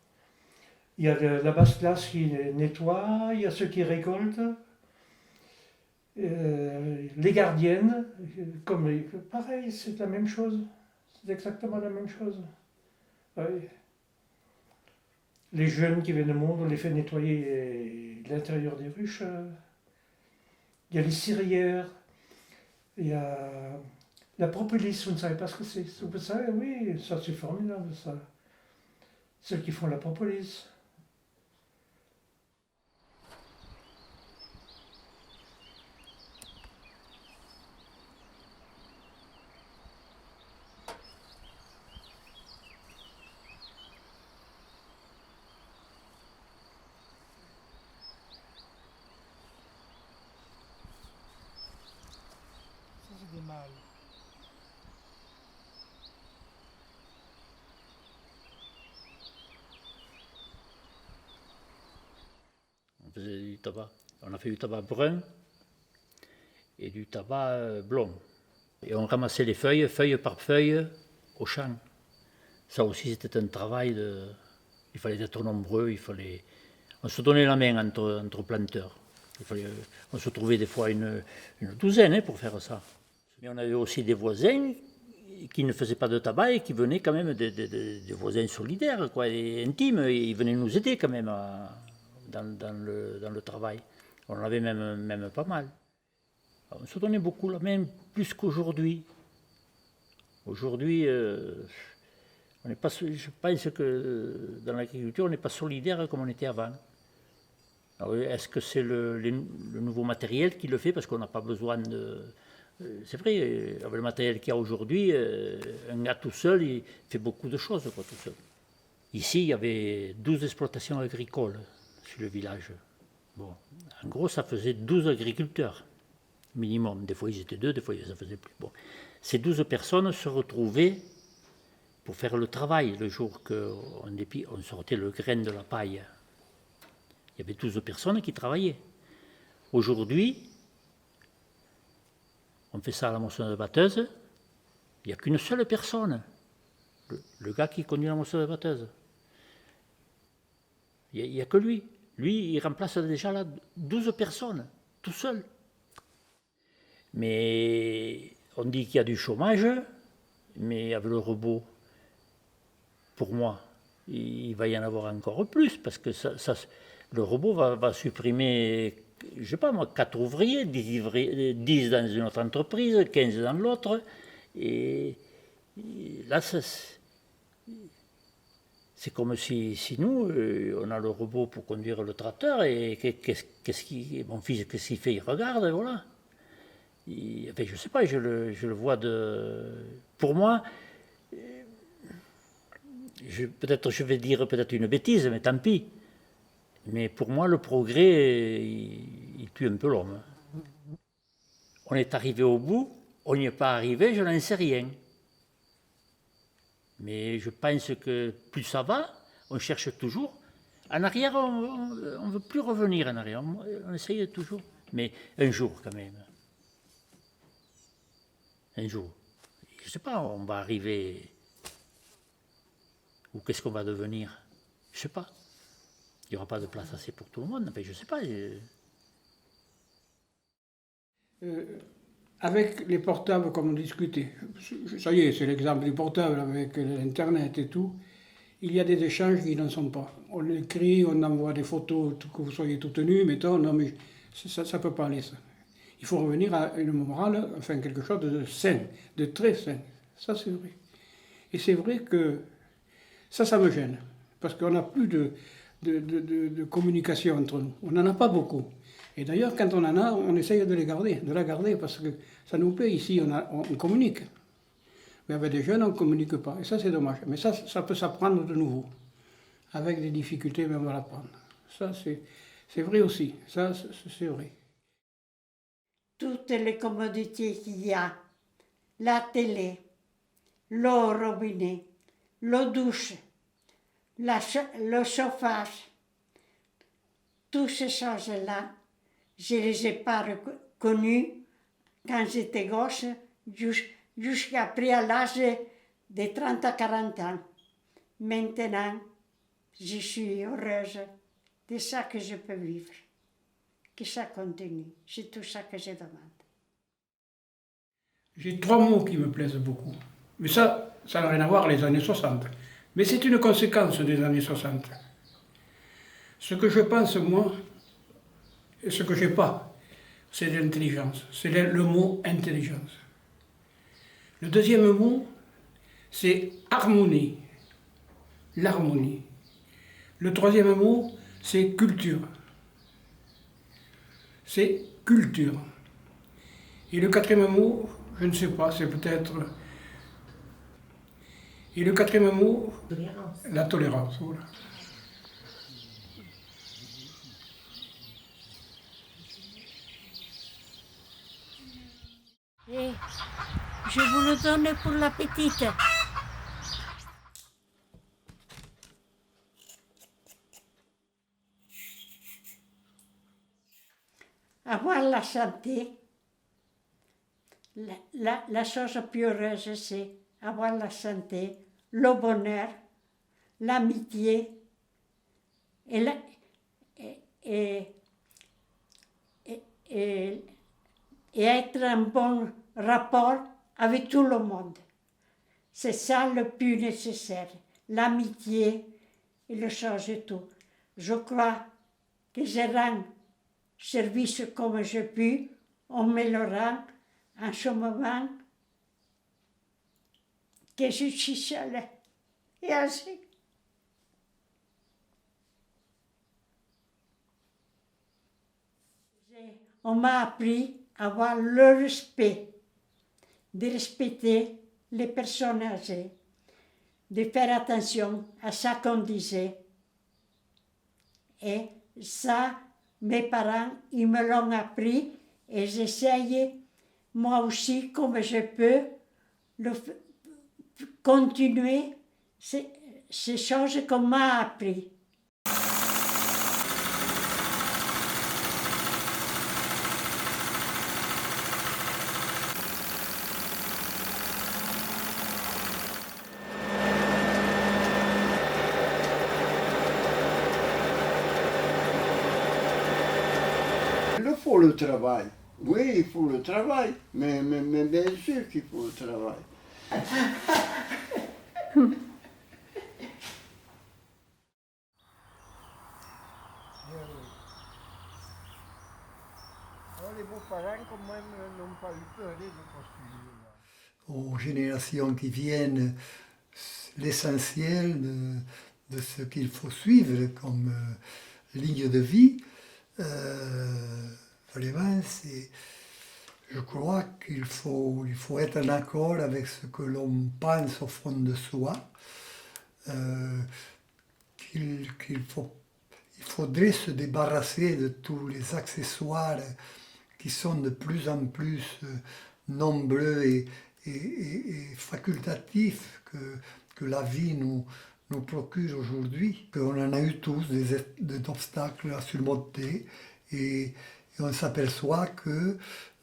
Il y a la basse classe qui nettoie, il y a ceux qui récoltent. Les gardiennes, pareil, c'est la même chose. C'est exactement la même chose. Oui. Les jeunes qui viennent au monde, on les fait nettoyer l'intérieur des ruches. Il y a les cirières, il y a la propolis, vous ne savez pas ce que c'est. Vous savez, oui, ça c'est formidable, ça. Ceux qui font la propolis. Des mâles. On faisait du tabac. On a fait du tabac brun. et du tabac blond. Et on ramassait les feuilles, feuille par feuille, au champ. Ça aussi, c'était un travail il fallait être nombreux, on se donnait la main entre planteurs. On se trouvait des fois une douzaine pour faire ça. Mais on avait aussi des voisins qui ne faisaient pas de tabac et qui venaient quand même des voisins solidaires, quoi, et intimes. Et ils venaient nous aider quand même dans le travail. On en avait même pas mal. On se donnait beaucoup la main, plus qu'aujourd'hui. Aujourd'hui, je pense que dans l'agriculture, on n'est pas solidaire comme on était avant. Est-ce que c'est le nouveau matériel qui le fait? Parce qu'on n'a pas besoin de... C'est vrai, avec le matériel qu'il y a aujourd'hui, un gars tout seul, il fait beaucoup de choses, quoi, tout seul. Ici, il y avait 12 exploitations agricoles sur le village. Bon, en gros, ça faisait 12 agriculteurs, minimum. Des fois, ils étaient 2, des fois, ça faisait plus. Bon. Ces 12 personnes se retrouvaient pour faire le travail le jour qu'on sortait le grain de la paille. Il y avait 12 personnes qui travaillaient. Aujourd'hui, on fait ça à la moissonneuse batteuse, il n'y a qu'une seule personne, le gars qui conduit la moissonneuse batteuse. Il n'y a que lui. Lui, il remplace déjà là 12 personnes, tout seul. Mais on dit qu'il y a du chômage, mais avec le robot, pour moi, il va y en avoir encore plus, parce que le robot va supprimer, je ne sais pas moi, 4 ouvriers, 10 dans une autre entreprise, 15 dans l'autre. Et là, c'est comme si nous, on a le robot pour conduire le tracteur, et mon fils, qu'est-ce qu'il fait? Il regarde, et voilà. Enfin, je ne sais pas, je le vois Pour moi, peut-être je vais dire une bêtise, mais tant pis. Mais pour moi, le progrès, il tue un peu l'homme. On est arrivé au bout, on n'y est pas arrivé, je n'en sais rien. Mais je pense que plus ça va, on cherche toujours. En arrière, on ne veut plus revenir en arrière, on essaye toujours. Mais un jour quand même. Un jour. Je ne sais pas, on va arriver... Ou qu'est-ce qu'on va devenir? Je ne sais pas. Il n'y aura pas de place assez pour tout le monde, mais je ne sais pas. Avec les portables, comme on discutait, ça y est, c'est l'exemple du portable avec l'Internet et tout, il y a des échanges qui n'en sont pas. On écrit, on envoie des photos, que vous soyez tout nus, mettons, non mais ça ne peut pas aller ça. Il faut revenir à une morale, enfin quelque chose de sain, de très sain. Ça c'est vrai. Et c'est vrai que ça me gêne, parce qu'on n'a plus de communication entre nous. On n'en a pas beaucoup. Et d'ailleurs, quand on en a, on essaye de la garder, parce que ça nous plaît. Ici, on communique. Mais avec des jeunes, on ne communique pas. Et ça, c'est dommage. Mais ça peut s'apprendre de nouveau. Avec des difficultés, mais on va l'apprendre. Ça, c'est vrai aussi. Ça, c'est vrai. Toutes les commodités qu'il y a, la télé, l'eau au robinet, l'eau douce, le chauffage, toutes ces choses-là, je ne les ai pas reconnues quand j'étais gauche jusqu'après à l'âge de 30 à 40 ans. Maintenant, je suis heureuse de ça que je peux vivre, que ça continue. C'est tout ça que je demande. J'ai 3 mots qui me plaisent beaucoup. Mais ça n'a rien à voir les années 60. Mais c'est une conséquence des années 60. Ce que je pense, moi, et ce que je n'ai pas, c'est l'intelligence. C'est le mot intelligence. Le deuxième mot, c'est harmonie. L'harmonie. Le troisième mot, c'est culture. C'est culture. Et le quatrième mot, je ne sais pas, c'est peut-être... Et le quatrième mot, la tolérance. Voilà. Et je vous le donne pour la petite. Avoir la santé, la chose plus heureuse, c'est avoir la santé, le bonheur, l'amitié et, et être en bon rapport avec tout le monde. C'est ça le plus nécessaire, l'amitié et le change tout. Je crois que je rends service comme je puis, on me le rend en ce moment que je suis seule et ainsi. On m'a appris à avoir le respect, de respecter les personnes âgées, de faire attention à ce qu'on disait. Et ça, mes parents, ils me l'ont appris et j'essaye, moi aussi, comme je peux, continuer ces choses qu'on m'a appris. Il faut le travail. Oui, il faut le travail. Mais bien sûr qu'il faut le travail. Les beaux-parents, quand même, n'ont pas eu peur de construire. Aux générations qui viennent, l'essentiel de ce qu'il faut suivre comme ligne de vie, vraiment, je crois qu'il faut être en accord avec ce que l'on pense au fond de soi, il faudrait se débarrasser de tous les accessoires qui sont de plus en plus nombreux et facultatifs que la vie nous procure aujourd'hui. On en a eu tous des obstacles à surmonter et on s'aperçoit que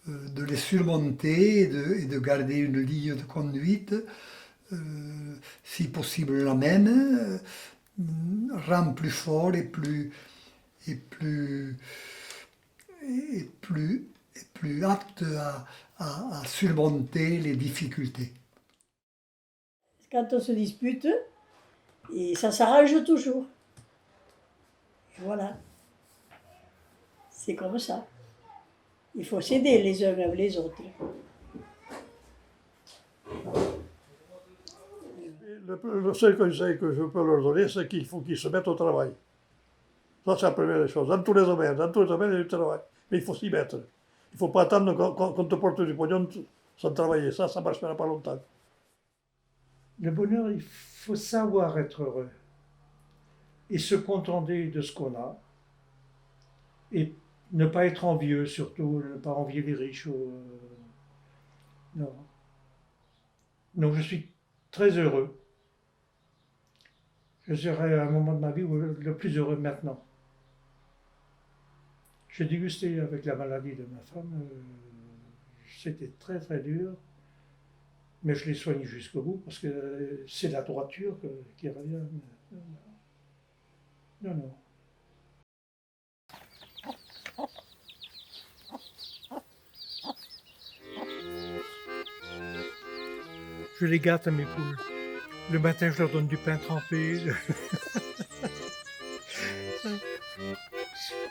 de les surmonter et de garder une ligne de conduite, si possible la même, rend plus fort et plus apte à surmonter les difficultés. Quand on se dispute, et ça s'arrange toujours. Et voilà. C'est comme ça. Il faut s'aider les uns avec les autres. Le seul conseil que je peux leur donner, c'est qu'il faut qu'ils se mettent au travail. Ça, c'est la première chose. Dans tous les domaines, il y a du travail. Mais il faut s'y mettre. Il ne faut pas attendre qu'on te porte du pognon sans travailler. Ça ne marchera pas longtemps. Le bonheur, il faut savoir être heureux et se contenter de ce qu'on a et ne pas être envieux, surtout ne pas envier les riches. Non. Donc je suis très heureux. Je serai à un moment de ma vie le plus heureux maintenant. J'ai dégusté avec la maladie de ma femme. C'était très très dur. Mais je l'ai soigné jusqu'au bout parce que c'est la droiture qui revient. Non, non. Je les gâte à mes poules. Le matin, je leur donne du pain trempé.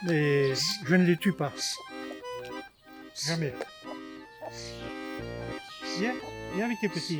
Mais je ne les tue pas. Jamais. Viens avec tes petits.